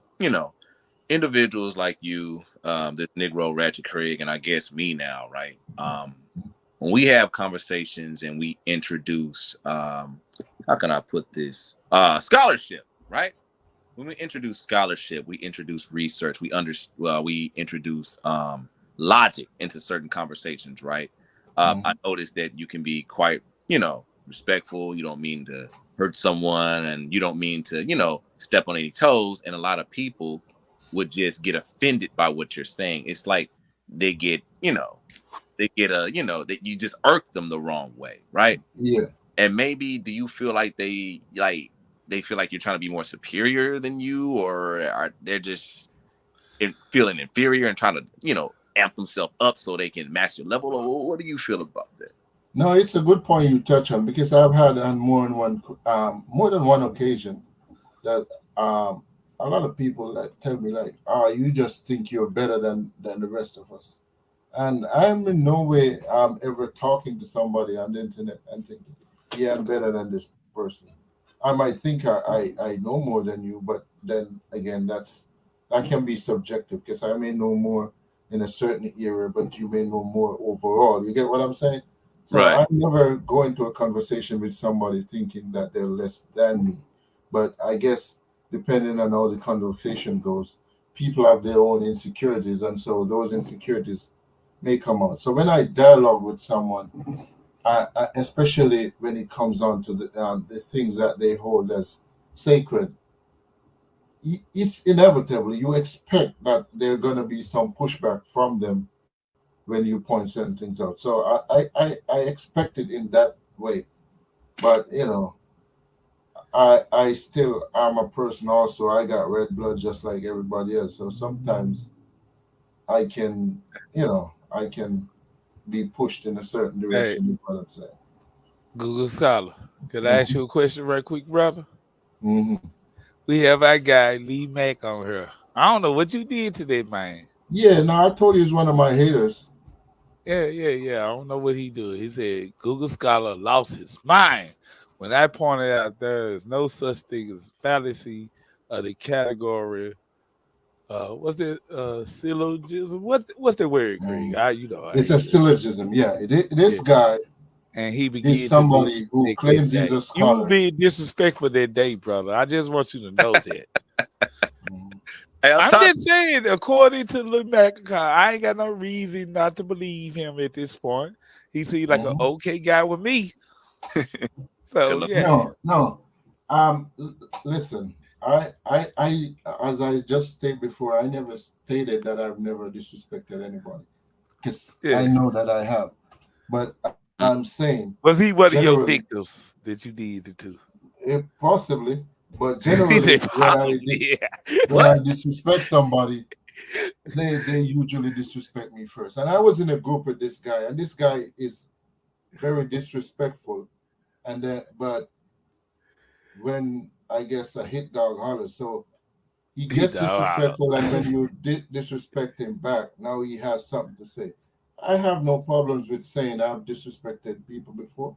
individuals like you, this Negro Ratchet Craig, and I guess me now, right? When we have conversations and we introduce, how can I put this? Scholarship, right? When we introduce scholarship, we introduce research, we introduce logic into certain conversations, right? I Mhm. noticed that you can be quite, respectful. You don't mean to hurt someone, and you don't mean to, step on any toes. And a lot of people would just get offended by what you're saying. It's like they get, that you just irk them the wrong way, right? Yeah. And maybe do you feel like they feel like you're trying to be more superior than you, or are they're just feeling inferior and trying to, amp themselves up so they can match your level? Or what do you feel about that? No, it's a good point you touch on because I've had on more than one occasion that a lot of people like tell me like, you just think you're better than the rest of us. And I'm in no way ever talking to somebody on the internet and thinking, yeah, I'm better than this person. I might think I know more than you, but then again, that can be subjective because I may know more in a certain area, but you may know more overall. You get what I'm saying? So Right. I never go into a conversation with somebody thinking that they're less than me. But I guess depending on how the conversation goes, people have their own insecurities, and so those insecurities may come out. So when I dialogue with someone, especially when it comes on to the things that they hold as sacred, it's inevitable. You expect that there are going to be some pushback from them when you point certain things out. So I expect it in that way. But I still am a person also. I got red blood just like everybody else. So sometimes I can, I can be pushed in a certain Hey, direction. You know what I'm saying? Google Scholar, could I ask Hmm. you a question right quick, brother? Hmm. We have our guy Lee Mack on here. I don't know what you did to that man. Yeah, no, I told you he's one of my haters. Yeah. I don't know what he do. He said Google Scholar lost his mind when I pointed out there is no such thing as fallacy of the category. What's that? Syllogism. What's the word, Craig? Mm. I It's a ain't good. syllogism. Yeah, this Yeah. guy And he is began to somebody who disrespect that claims he's day. a You scholar. being disrespectful that day, brother. I just want you to know that. Mhm. Hey, I'm I'm trying. just saying, according to Lil Mac, I ain't got no reason not to believe him at this point. He seemed like an Mhm. okay guy with me. So Good luck. yeah. No. Listen, I, as I just stated before, I never stated that I've never disrespected anybody because Yeah. I know that I have. But I'm Mm. saying, Was he one of your generally, victims that you did it to? possibly, but He said generally, possibly. when What? I disrespect somebody, they usually disrespect me first. And I was in a group with this guy, and this guy is very disrespectful. And then, but when I guess a hit dog hollers, so he He gets died. disrespectful, and when you disrespect him back, now he has something to say. I have no problems with saying I've disrespected people before.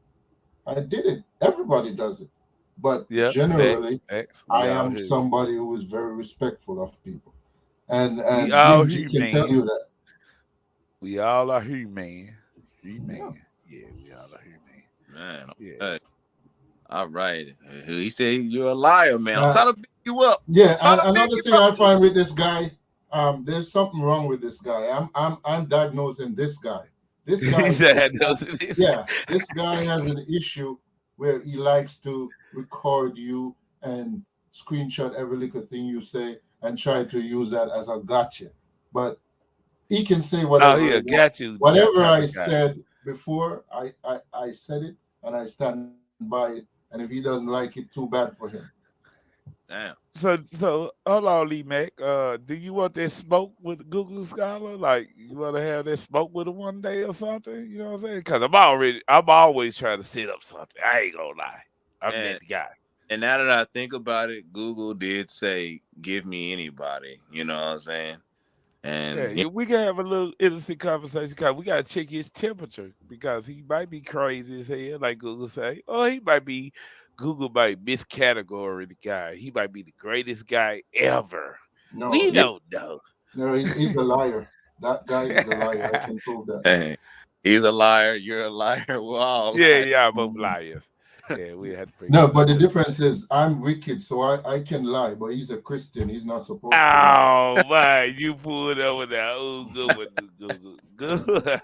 I did it. Everybody does it. But Yep, facts, generally, facts. We I all am human. somebody who is very respectful of people. We And all DMG can tell human. you that. We all are human. Yeah. Human. Yeah, we all are human. Man, okay. Yes. All right. He said you're a liar, man. I'm Uh, trying to pick you up. yeah, Trying and to pick another you thing up. I find with this guy, there's something wrong with this guy. I'm diagnosing this guy. This He guy said those this yeah, this guy has an issue where he likes to record you and screenshot every little thing you say and try to use that as a gotcha. But he can say Oh, whatever he he a wants. got you got Whatever type I of guy. said before, I said it and I stand by it. And if he doesn't like it, too bad for him. Damn. So hold on, Lee Mac. Do you want that smoke with Google Scholar? Like you want to have that smoke with him one day or something? You know what I'm saying? Because I'm always trying to set up something. I ain't gonna lie. I'm And that guy. and now that I think about it, Google did say give me anybody. You know what I'm saying? Yeah, And we can have a little innocent conversation. Cause we gotta check his temperature because he might be crazy as hell, like Google say, or he might be Google might miscategorize the guy. He might be the greatest guy ever. No, We yeah, don't know. no, he's a liar. That guy is a liar. I can prove that. he's a liar. You're a liar. We're all Yeah, liars. yeah, both Mhm. liars. Yeah, we had to bring No, him but back the to the. difference is I'm wicked, so I can lie, but he's a Christian. He's not supposed to lie. Oh man, you pulled over there. Oh, good one, good.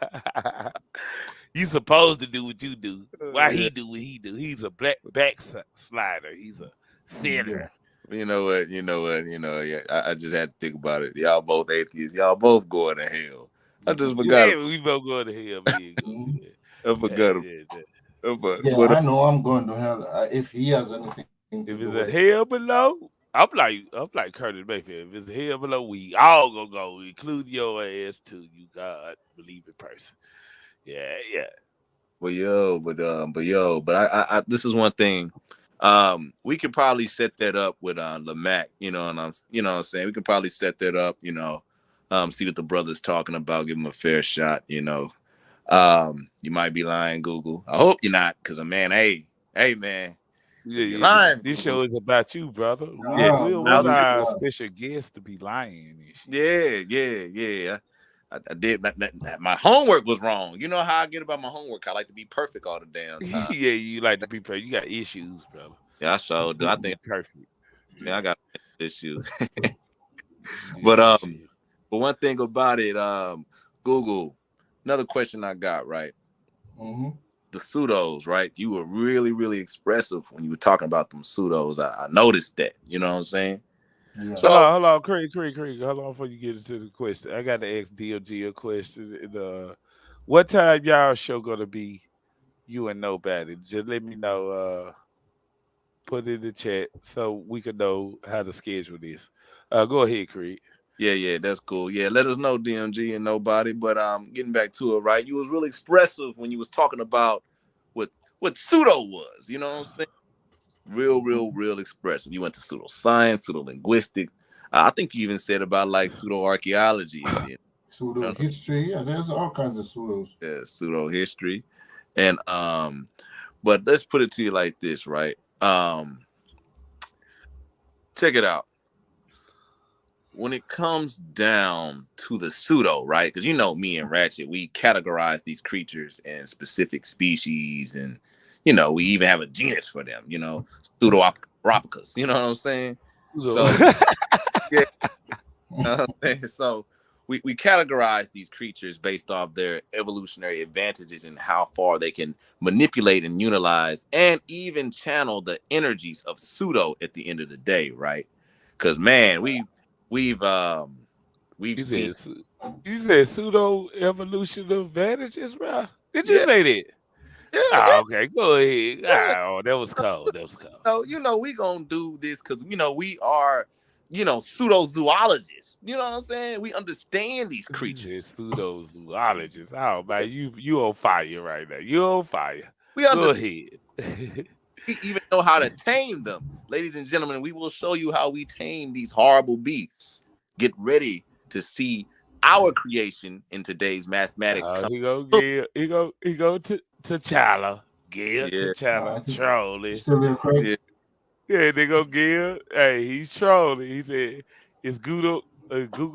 You supposed to do what you do. Why Yeah. he do what he do? He's a black backslider. He's a Yeah. sinner. You know what? You know what? You know, yeah. I just had to think about it. Y'all both atheists. Y'all both going to hell. I just forgot. Yeah, we both go to hell, man. Mhm. I Yeah, forgot. yeah, yeah. Yeah, But I know I'm going to hell if he has anything to do If with it's it. a hell below, I'm like Curtis Mayfield. If it's hell below, we all gonna go, include your ass too. You God believing person. Yeah, yeah. but this is one thing. We could probably set that up with Lamac, and what I'm saying, we could probably set that up, see what the brother's talking about, give him a fair shot, You might be lying, Google. I hope you're not, because man, hey man, Yeah, if you're yeah. lying, This Google, show is about you, brother. We yeah, Ah, we no I'll want be need to our lie. special guests to be lying and shit. yeah. I did my homework was wrong. You know how I get about my homework. I like to be perfect all the damn time. Yeah, you like to be perfect. You got issues, brother. Yeah, I sure do. You I want to think be perfect. I got issues. But Yeah, shit. but one thing about it, Google. Another question I got, right? Mm-hmm. The pseudos, right? You were really, really expressive when you were talking about them pseudos. I noticed that. You know what I'm saying? Yeah. So Hold on, Craig. Hold on before you get into the question. I got to ask DOG a question. What time y'all show gonna be? You and nobody. Just let me know. Put it in the chat so we can know how to schedule this. Go ahead, Craig. yeah, that's cool. Yeah, let us know, DMG and nobody. But getting back to it, right? You was really expressive when you was talking about what pseudo was. You know what I'm saying? Real expressive. You went to pseudoscience, pseudo linguistic. I think you even said about like pseudo archaeology and Pseudo history. Yeah, there's all kinds of pseudos. pseudo history, and but let's put it to you like this, right? Check it out. When it comes down to the pseudo, right? Because me and Ratchet, we categorize these creatures in specific species, and we even have a genus for them. Pseudoropicus. You know what I'm saying? So yeah, so we categorize these creatures based off their evolutionary advantages and how far they can manipulate and utilize and even channel the energies of pseudo at the end of the day, right? Because man, we've we've You seen said pseudo evolution advantages, bro. Did you yeah say that? yeah Oh, okay, go ahead. yeah Oh, that was cold. That was cold. we gonna do this because we are pseudo zoologists. You know what I'm saying? We understand these You said creatures. pseudo zoologist. Oh man, you on fire right now. You on fire. We Go understand. ahead. We even know how to tame them. Ladies and gentlemen, we will show you how we tame these horrible beasts. Get ready to see our creation in today's mathematics. He go Gil. He go to T'Challa. Gil Yeah, I T'Challa think trolling. still there, Craig. yeah. Yeah, they go Gil. Hey, he's trolling. He said, "Is Google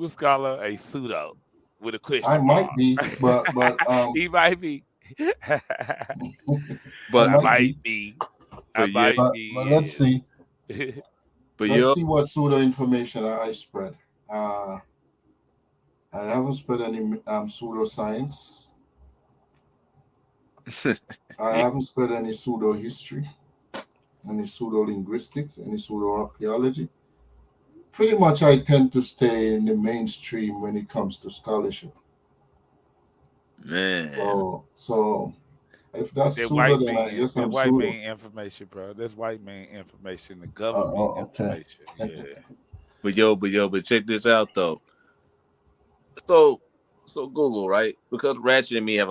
Scholar a pseudo with a I question might mark?" be, but He might be. I But I might might be. be. I but yeah, might But let's be. see. Yeah. but Let's yo, see what pseudo information I spread. Uh, I haven't spread any pseudoscience. I yeah, haven't spread any pseudo history, any pseudo linguistics, any pseudo archaeology. Pretty much, I tend to stay in the mainstream when it comes to scholarship. man. So if that's pseudo, then I guess That I'm white pseudo. man information, bro. That's white man information, the government Oh, okay. information. Yeah. But check this out though. So so Google, right? Because Ratchet and me have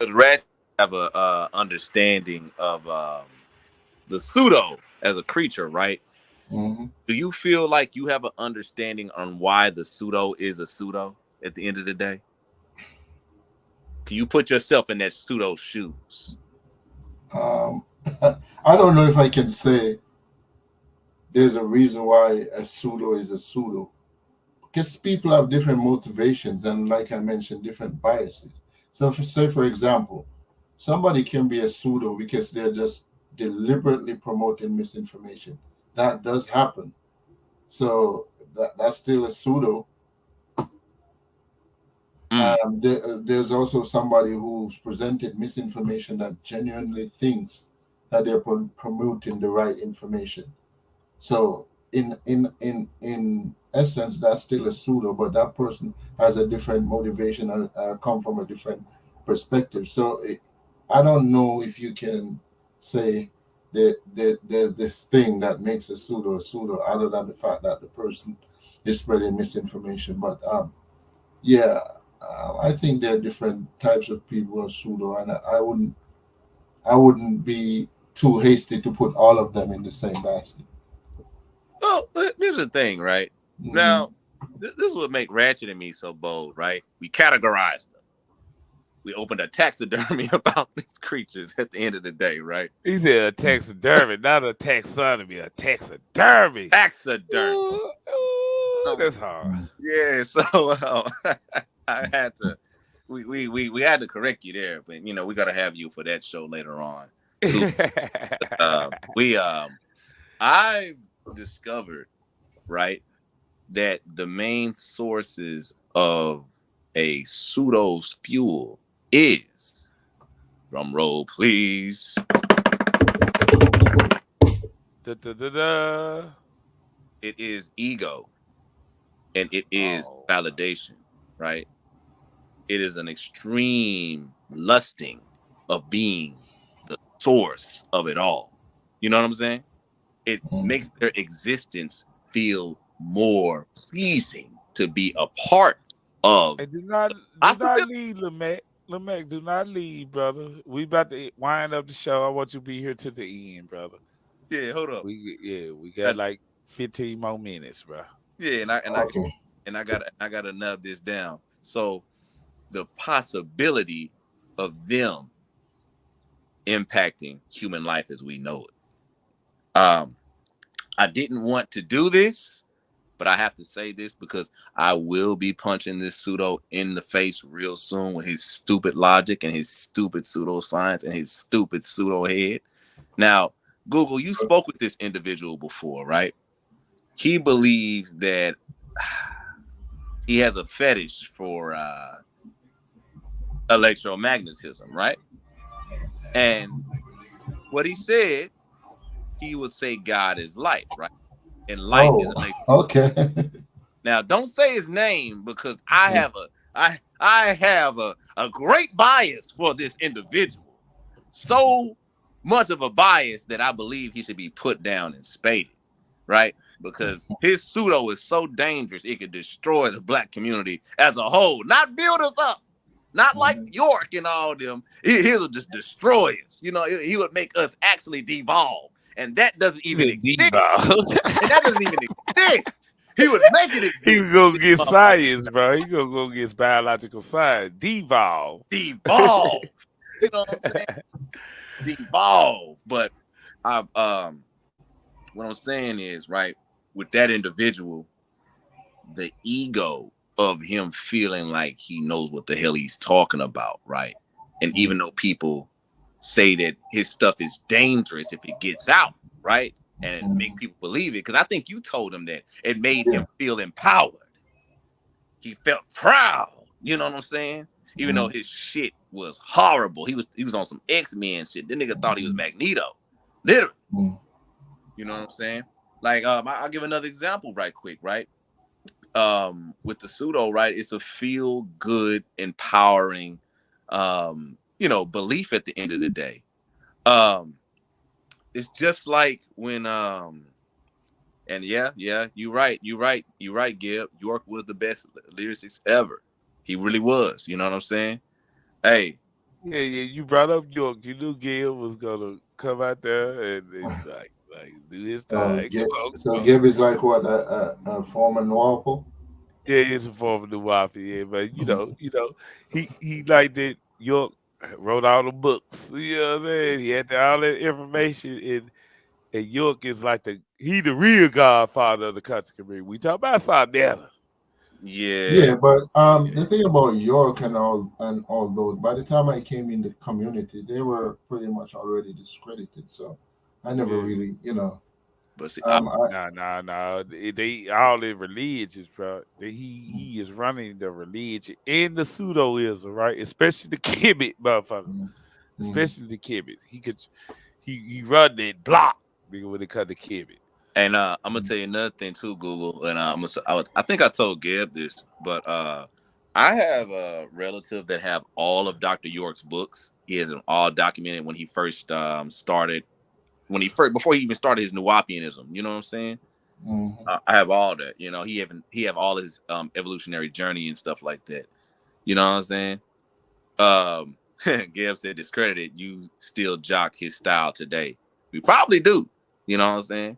Ratchet have a understanding of the pseudo as a creature, right? Hmm. Do you feel like you have an understanding on why the pseudo is a pseudo at the end of the day? Can you put yourself in that pseudo shoes? Um, I don't know if I can say there's a reason why a pseudo is a pseudo, because people have different motivations and, like I mentioned, different biases. So, say for example, somebody can be a pseudo because they're just deliberately promoting misinformation. That does happen. So that's still a pseudo. Mm. There's also somebody who's presented misinformation that genuinely thinks that they're promoting the right information. So in essence, that's still a pseudo, but that person has a different motivation and come from a different perspective. So I don't know if you can say that there's this thing that makes a pseudo, other than the fact that the person is spreading misinformation. But yeah, I think there are different types of people who are pseudo, and I wouldn't be too hasty to put all of them in the same basket. Well, but here's the thing, right? Hmm. Now, this is what make Ratchet and me so bold, right? We categorize them. We opened a taxidermy about these creatures at the end of the day, right? He said a taxidermy, not a taxonomy, a taxidermy. Taxidermy. So, That's hard. yeah, so I had to we had to correct you there, but we gotta have you for that show later on too. We I've discovered, right, that the main sources of a pseudo's fuel is, drum roll please, Da-da-da-da. it is ego and it is Oh. validation, right? It is an extreme lusting of being the source of it all. You know what I'm saying? It makes their existence feel more pleasing to be a part of And do not possibility. leave, Lamech. Lamech, do not leave, brother. We about to wind up the show. I want you to be here to the end, brother. Yeah, hold up. We got And, like 15 more minutes, bro. yeah, Okay. I gotta nub this down. So the possibility of them impacting human life as we know it. I didn't want to do this, but I have to say this because I will be punching this pseudo in the face real soon with his stupid logic and his stupid pseudoscience and his stupid pseudo head. Now, Google, you spoke with this individual before, right? He believes that he has a fetish for electromagnetism, right? And what he said, he would say God is light, right? And light is Oh, electricity. okay. Now, don't say his name because I have a great bias for this individual. So much of a bias that I believe he should be put down and spaded, right? Because his pseudo is so dangerous it could destroy the black community as a whole, not build us up. Not like York and all them. He'll just destroy us. He would make us actually devolve. And that doesn't even He said exist. devolve. And that doesn't even exist. He would make it He exist. was gonna get science, bro. He gonna go get biological science. Devolve. Devolve. You know what I'm saying? Devolve. But what I'm saying is, right, with that individual, the ego of him feeling like he knows what the hell he's talking about, right? And even though people say that his stuff is dangerous if it gets out, right? And it make people believe it. Because I think you told him that it made him feel empowered. He felt proud. You know what I'm saying? Even though his shit was horrible. He was on some X-Men shit. The nigga thought he was Magneto. Literally. You know what I'm saying? Like, I'll give another example right quick, right? With the pseudo, right? It's a feel good, empowering, belief at the end of the day. It's just like when, and yeah, you're right, Gib. York was the best lyricist ever. He really was. You know what I'm saying? Hey. Yeah. You brought up York. You knew Gail was gonna come out there and like do his thing. So Gib is like what a former Nwapo? Yeah, he's a former new Waffy, yeah, but he like that York wrote all the books. You know what I'm saying? He had all that information and York is like the real godfather of the country community. We talk about Sardella. Yeah, but the thing about York and all those, by the time I came in the community, they were pretty much already discredited. So I never really, But see, No. They all in religions, bro. He is running the religion and the pseudoism, right? Especially the Kemet motherfucker. Especially the Kemet. He run that block, nigga, when it comes to Kemet. And I'm gonna tell you another thing too, Google. And I think I told Gab this, but I have a relative that have all of Dr. York's books. He has them all documented when he first started. Before he even started his Nuwapianism. You know what I'm saying? I have all that. You know, he have all his evolutionary journey and stuff like that. You know what I'm saying? Gab said discredited. You still jock his style today. We probably do. You know what I'm saying?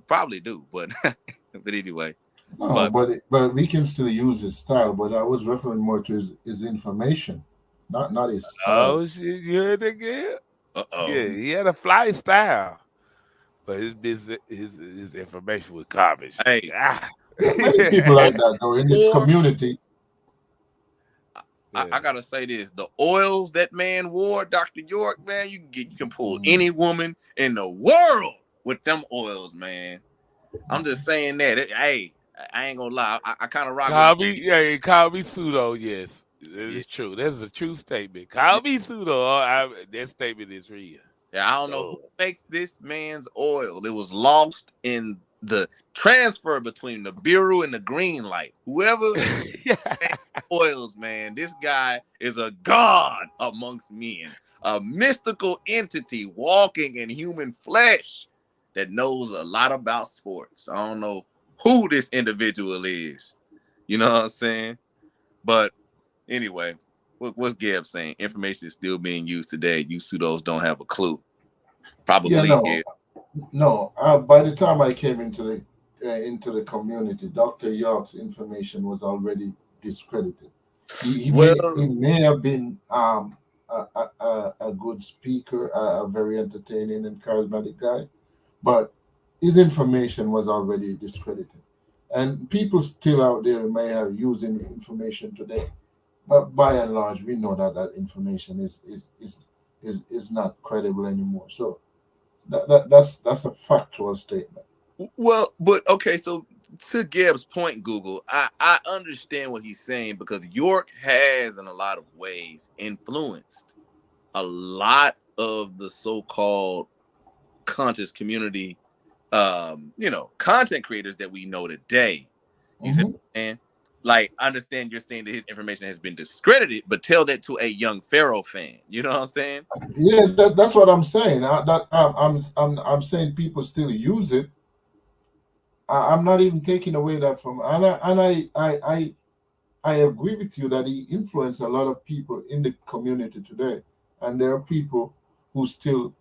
Probably do, but but anyway. No, but we can still use his style. But I was referring more to his information, not his style. Oh shit, you heard that, Gab? Uh-oh. Yeah, he had a fly style, but his business, his information was garbage. Hey, Many people like that though in this community. I gotta say this: the oils that man wore, Dr. York, man, you can pull any woman in the world with them oils, man. I'm just saying that. Hey, I ain't gonna lie. I kind of rock. Call me pseudo. Yes, it's true. That's a true statement. Call me pseudo. That statement is real. Yeah, I don't know who makes this man's oil. It was lost in the transfer between the Biru and the green light. Whoever oils, man, this guy is a god amongst men, a mystical entity walking in human flesh that knows a lot about sports. I don't know who this individual is. You know what I'm saying? But anyway, what's Gab saying? Information is still being used today. You pseudos don't have a clue. Probably. No. By the time I came into the community, Dr. York's information was already discredited. He may have been a good speaker, a very entertaining and charismatic guy, but his information was already discredited. And people still out there may have using information today, but by and large, we know that information is not credible anymore. So that's a factual statement. Well, but okay, so to Gab's point, Google, I understand what he's saying because York has in a lot of ways influenced a lot of the so-called conscious community content creators that we know today. You see what I'm saying? Like, understand you're saying that his information has been discredited, but tell that to a young Pharaoh fan. You know what I'm saying? Yeah, that's what I'm saying. I'm saying people still use it. I'm not even taking away that from, I agree with you that he influenced a lot of people in the community today, and there are people who still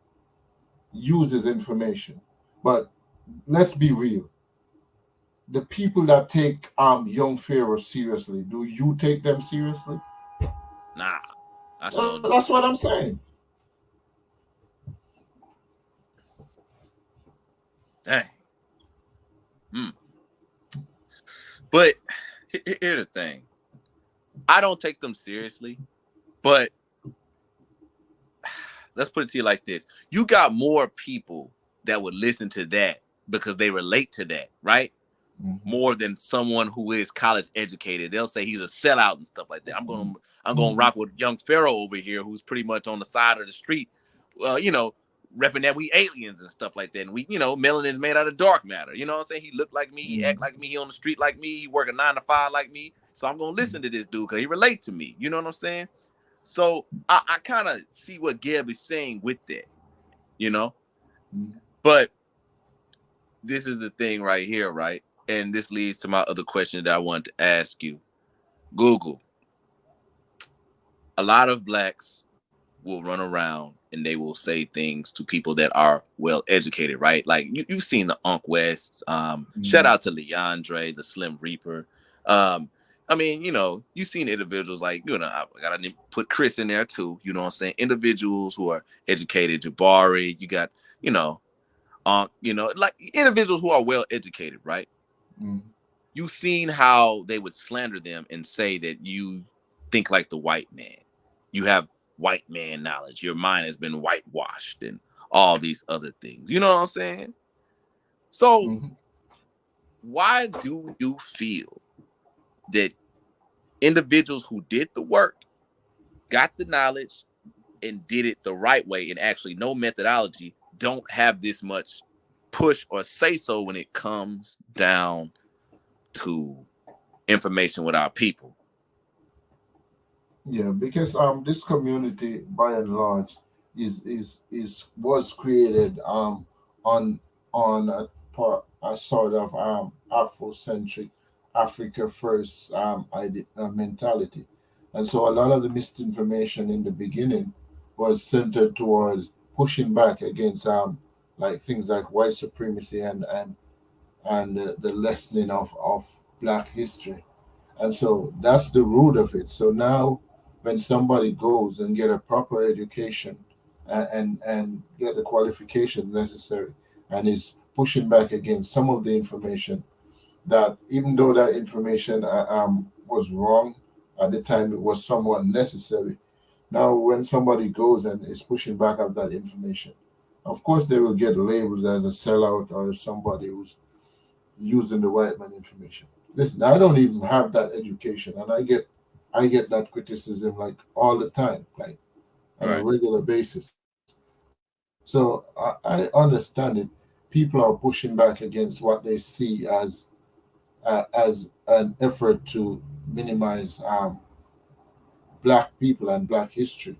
use his information. But let's be real. the people that take young pharaohs seriously, do you take them seriously? Nah, I sure That's what I'm saying. dang. Hmm. But here's the thing. I don't take them seriously, but let's put it to you like this. You got more people that would listen to that because they relate to that, right? More than someone who is college educated. They'll say he's a sellout and stuff like that. I'm gonna rock with young Pharaoh over here, who's pretty much on the side of the street, repping that we aliens and stuff like that. And we, melanin is made out of dark matter. You know what I'm saying? He looked like me, he act like me, he on the street like me, he work a 9 to 5 like me. So I'm gonna listen to this dude because he relate to me. You know what I'm saying? So I kind of see what Geb is saying with that, But this is the thing right here, right? And this leads to my other question that I wanted to ask you. Google. A lot of blacks will run around and they will say things to people that are well educated, right? Like you've seen the Unc West. Shout out to Leandre, the Slim Reaper. I mean, you've seen individuals like, I gotta put Chris in there too. You know what I'm saying? Individuals who are educated, Jabari, you got, like individuals who are well educated, right? You've seen how they would slander them and say that you think like the white man. You have white man knowledge. Your mind has been whitewashed and all these other things. You know what I'm saying? So why do you feel that individuals who did the work, got the knowledge, and did it the right way and actually know methodology don't have this much push or say so when it comes down to information with our people? Yeah, because this community by and large was created on a sort of Afrocentric, Africa first mentality, and so a lot of the misinformation in the beginning was centered towards pushing back against like things like white supremacy and the lessening of black history. And so that's the root of it. So now when somebody goes and get a proper education and get the qualification necessary and is pushing back against some of the information, that even though that information was wrong at the time, it was somewhat necessary. Now when somebody goes and is pushing back at that information, of course they will get labeled as a sellout or somebody who's using the white man information. Listen, I don't even have that education, and I get that criticism like all the time, like on a regular basis. So I understand it. People are pushing back against what they see as an effort to minimize black people and black history.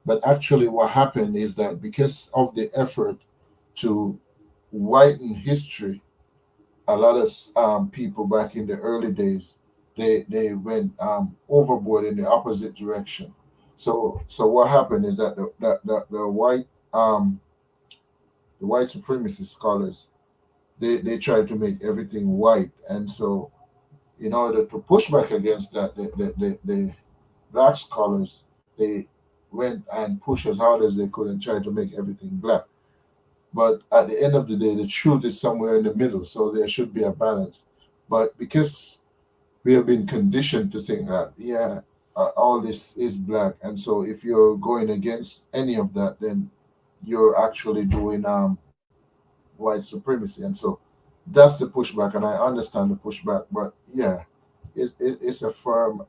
But actually, what happened is that because of the effort to whiten history, a lot of people back in the early days, they went overboard in the opposite direction. So what happened is that um, the white supremacist scholars, they tried to make everything white, and so in order to push back against that, the black scholars, they went and pushed as hard as they could and tried to make everything black. But at the end of the day, the truth is somewhere in the middle, so there should be a balance. But because we have been conditioned to think that, yeah, all this is black, and so if you're going against any of that, then you're actually doing white supremacy. And so that's the pushback, and I understand the pushback. But yeah, it's a firm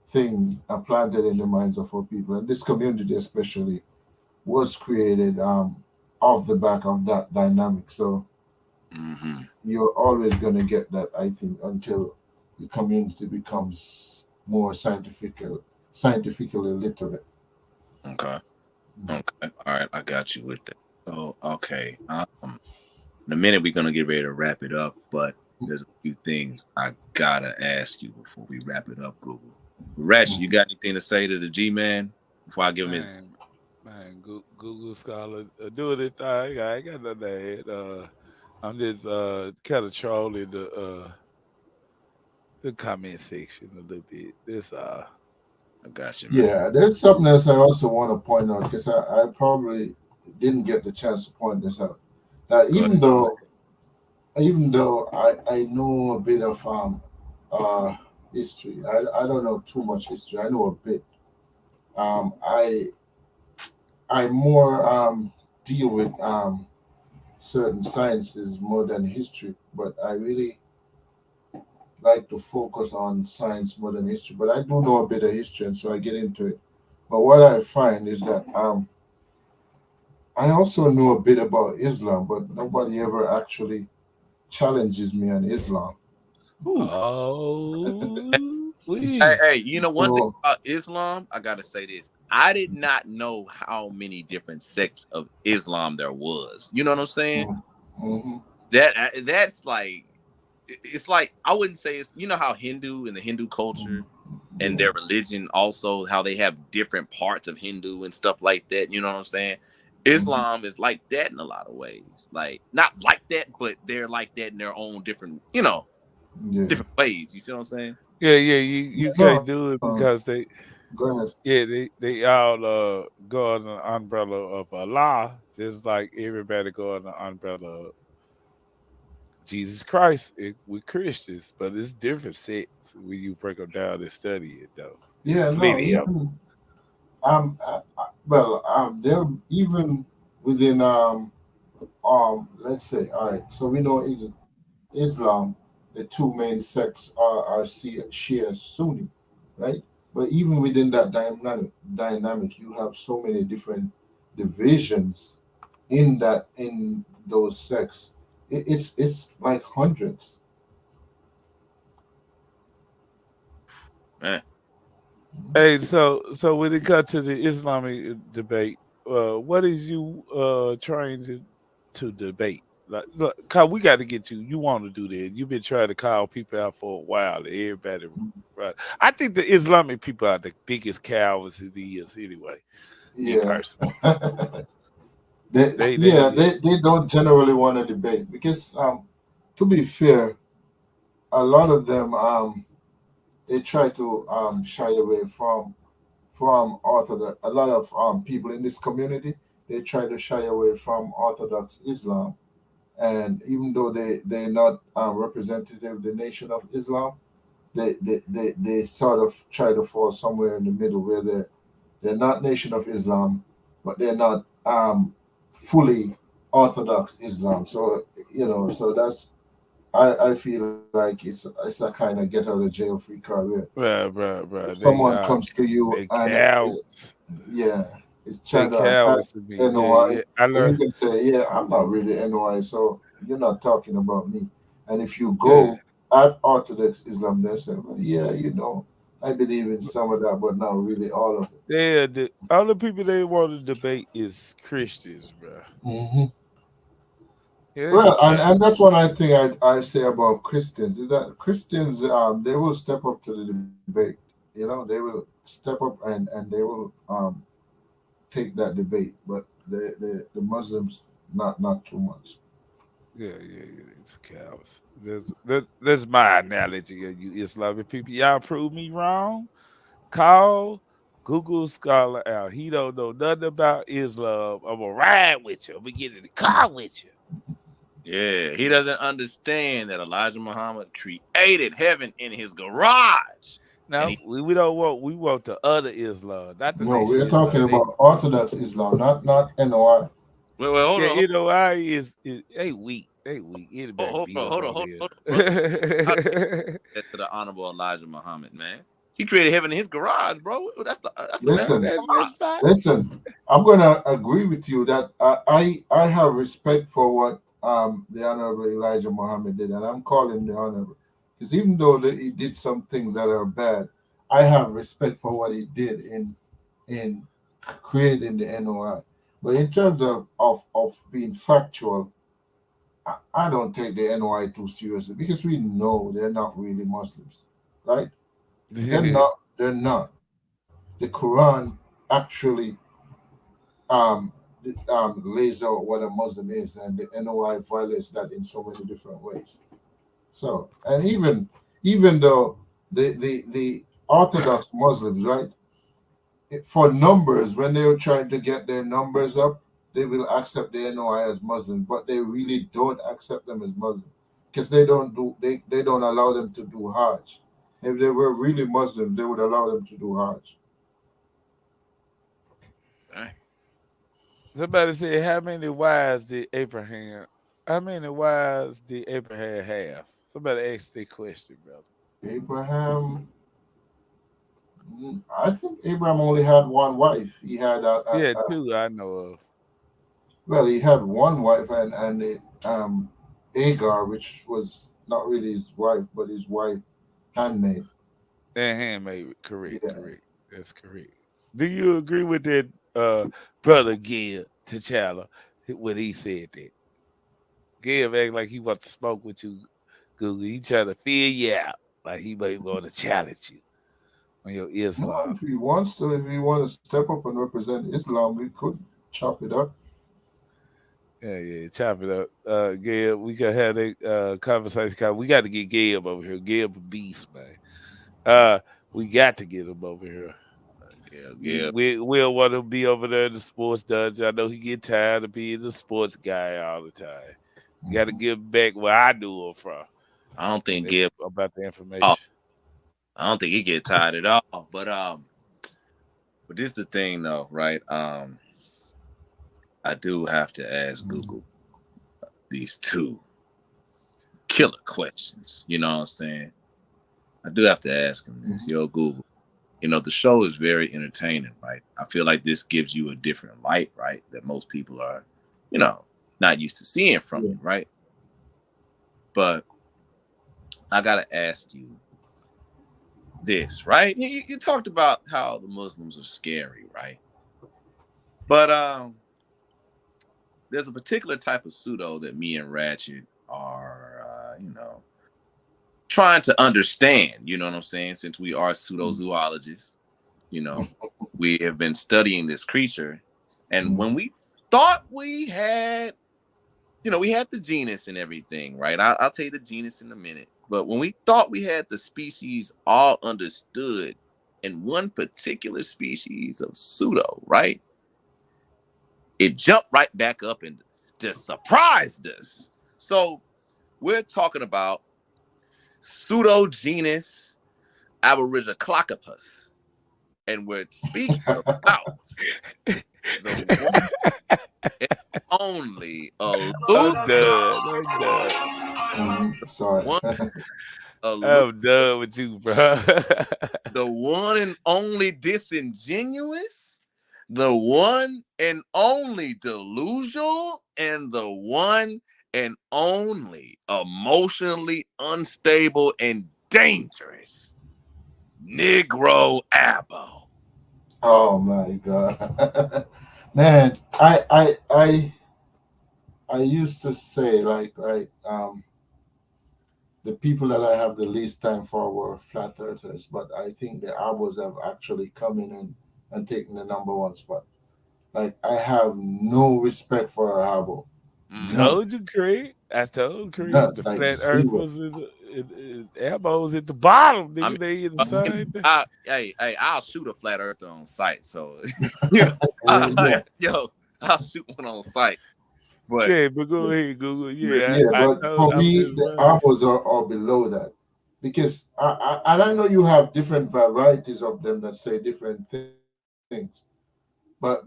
thing planted in the minds of our people, and this community especially was created off the back of that dynamic. So you're always going to get that, I think, until the community becomes more scientifically literate. Okay. All right, I got you with that. So, okay. In a minute, we're gonna get ready to wrap it up, but there's a few things I gotta ask you before we wrap it up, Google. Ratchet, you got anything to say to the G man before I give him his? Man, Google Scholar, do it. I ain't got nothing to add. I'm just kind of trolling the comment section a little bit. This I got you, man. Yeah, there's something else I also want to point out because I probably didn't get the chance to point this out. That Go ahead. even though I know a bit of uh history, I don't know too much history. I know a bit. I more deal with certain sciences more than history, but I really like to focus on science more than history. But I do know a bit of history, and so I get into it. But what I find is that I also know a bit about Islam, but nobody ever actually challenges me on Islam. Ooh. oh Hey, we hey, you know one thing So about Islam? I gotta say this. I did not know how many different sects of Islam there was. You know what I'm saying? mm-hmm, That's like it's like I wouldn't say it's you know how Hindu and the Hindu culture and yeah, their religion also how they have different parts of Hindu and stuff like that. You know what I'm saying? mm-hmm, Islam is like that in a lot of ways. Like not like that, but they're like that in their own different, yeah. different ways. You see what I'm saying? yeah, you can't No, do it because go ahead. they all go under the umbrella of Allah, just like everybody go under the umbrella of Jesus Christ with Christians, but it's different sects when you break them down and study it though. It's Yeah, no, plenty of even well, they're even within let's say, all right. So we know Islam, the two main sects are Shia, Sunni, right? But even within that dynamic, you have so many different divisions in those sects. It's like hundreds. Man. Hey, so when it comes to the Islamic debate, what is you trying to debate? Like, look, Kyle, we got to get you. You want to do that? You've been trying to call people out for a while. Everybody, right? I think the Islamic people are the biggest cowards it is anyway. Me Yeah. personally, They don't generally want to debate because to be fair, a lot of them they try to shy away from orthodox. A lot of people in this community they try to shy away from Orthodox Islam, and even though they're not representative of the Nation of Islam, they sort of try to fall somewhere in the middle where they're not Nation of Islam, but they're not fully Orthodox Islam. So so that's I feel like it's a kind of get out of jail free card where if bro, someone comes to you they and is cowards. yeah is They trying to attack cowards to me. Yeah, NOI, yeah. I then you learned. can say, yeah, I'm not really NOI, so you're not talking about me. And if you Yeah. go at Orthodox Islam, they say, well, yeah, I believe in some of that, but not really all of it. Yeah, the other people they want to debate is Christians, bro. Hmm. Yeah, it's Well, and, cow. and that's one thing I say about Christians is that Christians they will step up to the debate. They will step up and they will take that debate, but the Muslims not too much. Yeah, it's cows. That's my analogy of you Islamic people. Y'all prove me wrong. Call Google Scholar out. He don't know nothing about Islam. I'm gonna ride with you. I'm gonna get in the car with you. Yeah, he doesn't understand that Elijah Muhammad created heaven in his garage. And No, he we don't want we want the other Islam, not the No, nation we're talking Islam. about Orthodox Islam, not NOI. wait, hold Yeah, on, NOI is they weak. They weak. Anybody can hold beat on, up hold on, on hold on, hold on, brother. How do you get to the honorable Elijah Muhammad, man? He created heaven in his garage, bro. That's the man. Listen, Come on. That's fine. listen. I'm gonna agree with you that I have respect for what the Honorable Elijah Muhammad did, and I'm calling the Honorable because even though he did some things that are bad, I have respect for what he did in creating the NOI. But in terms of being factual, I don't take the NOI too seriously because we know they're not really Muslims, right? They're not. They're not. The Quran actually lays out what a Muslim is, and the NOI violates that in so many different ways. So, and even though the Orthodox Muslims, right, for numbers, when they're trying to get their numbers up, they will accept the NOI as Muslim, but they really don't accept them as Muslim because they don't allow them to do Hajj. If they were really Muslims, they would allow them to do Hajj. Dang. Somebody said, How many wives did Abraham have? Somebody asked that question, brother. Abraham, I think Abraham only had one wife. He had Yeah, two I know of. well, he had one wife and Agar, which was not really his wife, but his wife handmaid. That handmaid, correct, Yeah. correct. That's correct. Do you agree with that, brother Gil T'Challa, when he said that? Gil act like he wants to smoke with you, Google. He trying to feel you out, like he may want to challenge you on your No, Islam. if he wants to step up and represent Islam, we could chop it up. Yeah, yeah, chop it up. Gabe, we can have a conversation. We got to get Gabe over here. Gabe a beast, man. We got to get him over here. Yeah, We yeah. we we'll want to be over there in the sports dungeon. I know he get tired of being the sports guy all the time. Got to get back where I knew him from. I don't think Gib. About the Oh, information. I don't think he get tired at all. But this is the thing though, right? I do have to ask Google these two killer questions. You know what I'm saying? I do have to ask him this. Yo, Google. The show is very entertaining, right? I feel like this gives you a different light, right? That most people are, not used to seeing from you, right? But I gotta ask you this, right? You talked about how the Muslims are scary, right? But there's a particular type of pseudo that me and Ratchet are, trying to understand. You know what I'm saying? Since we are pseudo-zoologists, we have been studying this creature, and when we thought we had, we had the genus and everything, right? I'll tell you the genus in a minute. But when we thought we had the species all understood, in one particular species of pseudo, right? It jumped right back up and just surprised us. So we're talking about pseudogenus Aborigiclocopus. And we're speaking about the one and only Sorry. I'm done with you, bro. The one and only disingenuous, the one and only delusional, and the one and only emotionally unstable and dangerous Negro Abo. Oh my God. Man, I used to say like the people that I have the least time for were flat earthers, but I think the Abos have actually come in and taken the number one spot. Like I have no respect for Abo. None. Told you, Craig. I told Craig None. the Like flat Earth zero. was elbows at the bottom, I nigga. mean, They in the side. I'll shoot a flat earther on site. So, Yeah. I'll shoot one on site. But Yeah, but go ahead, Google. Yeah, Yeah, I but told for I'm me, just the right. Abos are below that because and I know you have different varieties of them that say different things, but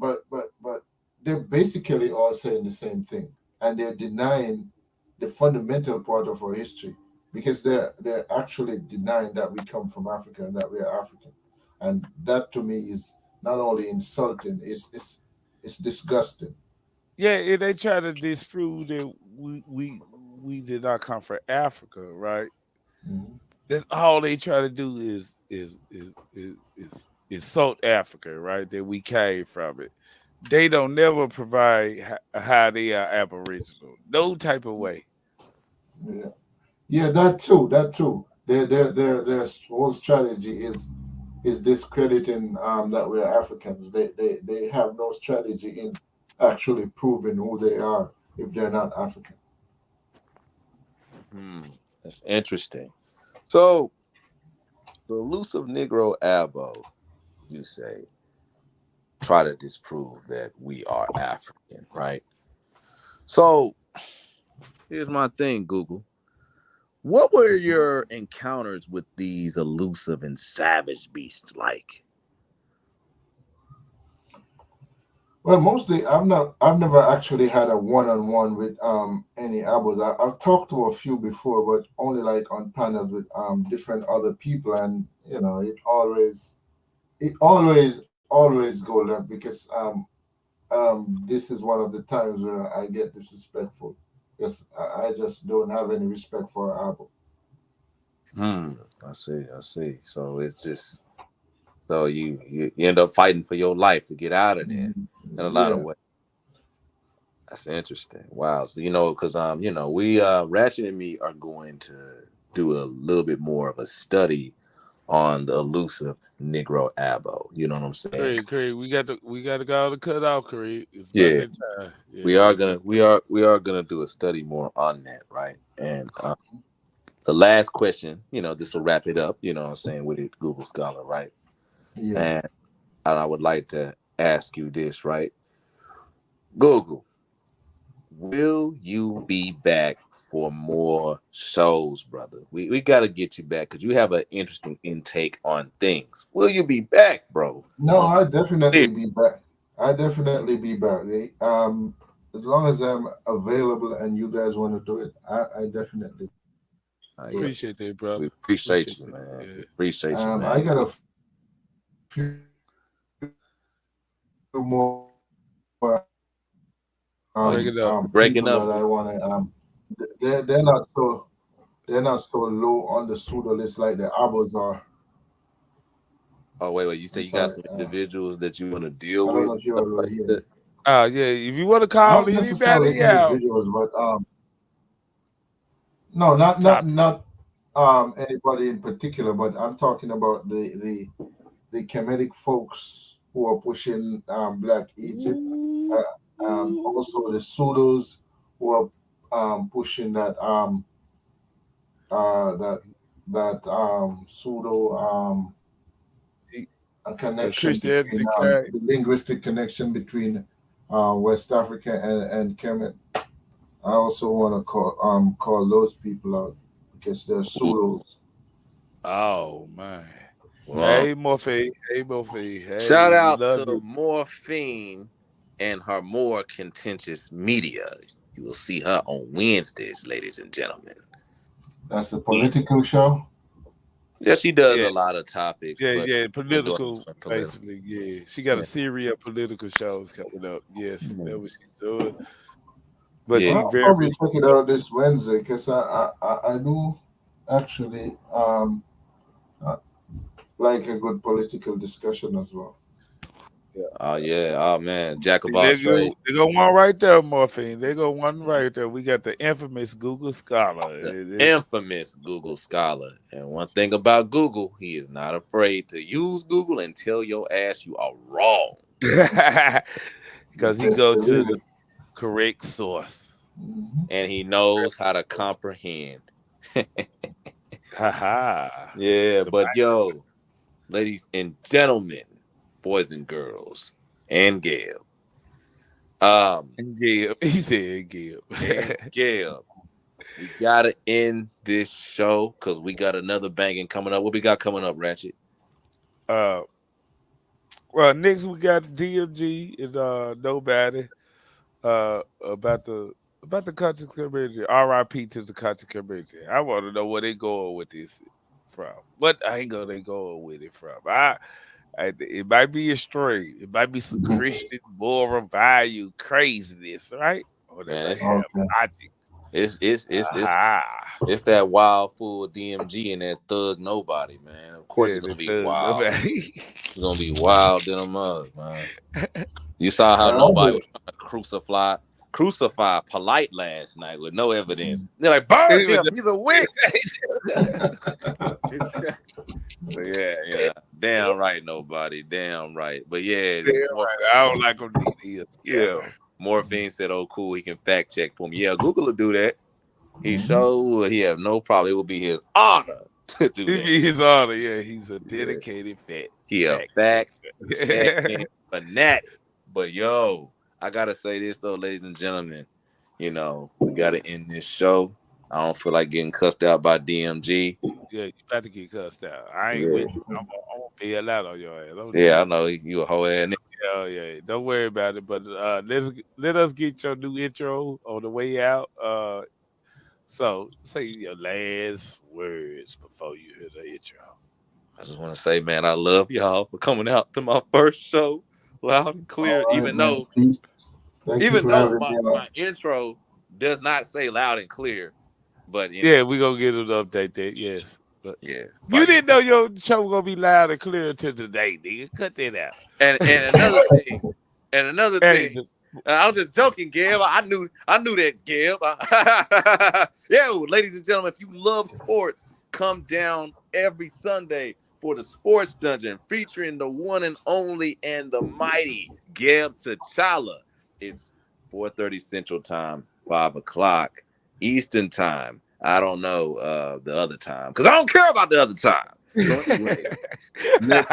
they're basically all saying the same thing, and they're denying the fundamental part of our history because they're actually denying that we come from Africa and that we are African, and that to me is not only insulting, it's disgusting. Yeah, and they try to disprove that we did not come from Africa, right? Mhm. That's all they try to do is South Africa, right? That we came from it. They don't never provide how they are Aboriginal, no type of way. Yeah. Yeah, that too. Their whole strategy is discrediting that we're Africans. They have no strategy in actually proving who they are if they're not African. That's interesting. So the elusive Negro Abo, you say, try to disprove that we are African, right? So here's my thing, Google. What were your encounters with these elusive and savage beasts like? Well, mostly I've never actually had a one-on-one with any Abos. I've talked to a few before, but only like on panels with different other people, and it always go left because this is one of the times where I get disrespectful. Yes, I just don't have any respect for Abo. I see. So it's just so you end up fighting for your life to get out of there Mhm. in a lot of Yeah, ways. That's interesting. Wow. So because we Ratchet and me are going to do a little bit more of a study on the elusive Negro Abo. You know what I'm saying? Craig, we got to go to cut off, Craig. It's about Yeah. that time. Yeah, We we are got to gonna cut. we are gonna do a study more on that, right? And the last question, this will wrap it up, you know what I'm saying, with it, Google Scholar, right? yeah. And I would like to ask you this, right? Google, will you be back for more shows, brother? We got to get you back because you have an interesting intake on things. Will you be back, bro? No, On I definitely this? be back. I definitely be back. As long as I'm available and you guys want to do it, I definitely do Yeah, it. Appreciate that, we brother. appreciate Appreciate you, it. man. We Yeah. appreciate you, I man. got a few more Oh, Break it up. you breaking people up? that I want to they're not so low on the pseudo list like the Abos are. Oh, wait. You say I'm you got sorry. some individuals that you want to deal I don't with know and if you stuff already like hear me. that? Yeah. If you want to call Not necessarily anybody out, individuals, but no, not topic. anybody in particular. But I'm talking about the Kemetic folks who are pushing Black Egypt. Ooh. Also the pseudos who are pushing that pseudo a connection between Christianity, Craig. the linguistic connection between West Africa and Kemet. I also want to call those people out because they're Ooh, pseudos. Oh man. well, Hey Morphe. Hey Morphe. shout Hey, we out love to you. Morphine and her more contentious media. You will see her on Wednesdays, ladies and gentlemen. That's the Wednesday. political show. Yeah, she does Yeah, a lot of topics, but we're doing political, some political. basically. Yeah, she got a Yeah, series of political shows coming up. Yes, yeah. that's what she's doing. But Yeah. she Well, I'll very probably check it out this Wednesday because I do actually uh, like a good political discussion as well. yeah. Oh yeah. Oh man, Jack of all They go, trades. they go one right there, Morphine. They go one right there. We got the infamous Google Scholar. The infamous Google Scholar. And one thing about Google, he is not afraid to use Google and tell your ass you are wrong. Because he Yes, go to the really. correct source. Mhm. And he knows how to comprehend. Ha ha. Yeah, The but yo, ladies and gentlemen, boys and girls, and Gail. Gib. He said Gib. And Gail, we gotta end this show because we got another banging coming up. What we got coming up, Ratchet? uh, well, next we got DMG and Nobody about the country community. R.I.P. to the country community. I want to know where they going with this from. What angle they going with it from? It might be a stray. It might be some Christian moral value craziness, right? Or they Man, might it's have Okay. logic. it's it's it's it's, Aha. it's that wild fool DMG and that thug nobody, man. Of course Yeah, it's the gonna be thug wild. nobody. It's gonna be wild than a mug, man. You saw how I'll nobody do was trying to crucify polite last night with no evidence. it. They're like, burn Even him, he's a witch. Yeah. Damn right, nobody. Damn right. But yeah, Damn right. I don't like them DD yeah. scammer. Morphine said, "Oh, cool. He can fact check for me." Yeah, Google will do that. He sure would. He have no problem. It will be his honor to do He that. be his honor. Yeah, he's a dedicated He a fact checking fanatic. But yo, I gotta say this though, ladies and gentlemen. You know, we gotta end this show. I don't feel like getting cussed out by DMG. Yeah, you about to get cussed out. I ain't with you. I'm gonna bail out on your ass. Yeah, I know you a whole ass nigga. Yeah. Don't worry about it. But let us get your new intro on the way out. So say your last words before you hear the intro. I just want to say, man, I love y'all for coming out to my first show loud and clear. Right, even though my intro does not say loud and clear, but we're gonna get an update that. Yes. But yeah, you didn't know your show was gonna be loud and clear until today, nigga. Cut that out. And another thing, I was just joking, Gab. I knew that, Gab. Yeah, ladies and gentlemen, if you love sports, come down every Sunday for the Sports Dungeon, featuring the one and only and the mighty Gab T'Challa. It's 4:30 Central Time, 5 o'clock Eastern Time. I don't know the other time because I don't care about the other time. So anyway, let's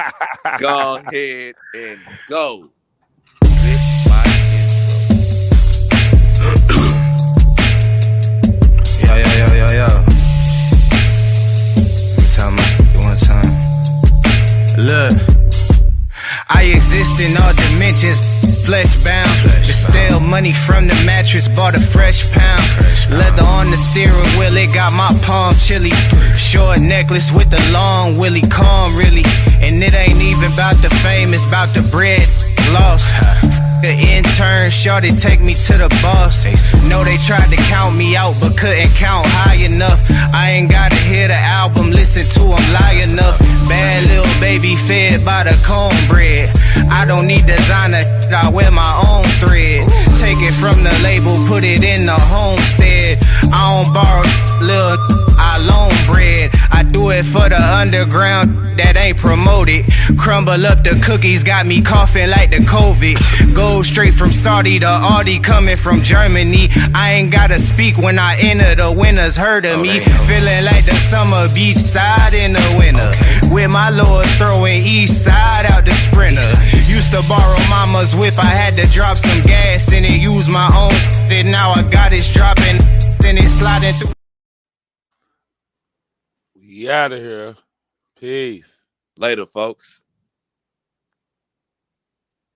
go ahead and go with my intro. Yo. One time. Look, I exist in all dimensions. Flesh bound, stale money from the mattress, bought a fresh pound. Leather on the steering wheel, it got my palm chilly. Short necklace with the long willy, calm really. And it ain't even about the fame, it's about the bread lost. The intern shorty take me to the boss. Know they tried to count me out, but couldn't count high enough. I ain't gotta hear the album, listen to them lie enough. Bad little baby fed by the cornbread. I don't need designer, I wear my own thread. Take it from the label, put it in the homestead. I don't borrow little, I loan bread. I do it for the underground that ain't promoted. Crumble up the cookies, got me coughing like the COVID. Go straight from Saudi to Audi, coming from Germany. I ain't gotta speak when I enter, the winners heard of me. Feeling like the summer beach side in the winter. With my lords throwing east side out the Sprinter. Used to borrow mama's whip, I had to drop some gas in it. Use my own, and now I got it dropping, then it sliding through. We out of here. Peace. Later, folks.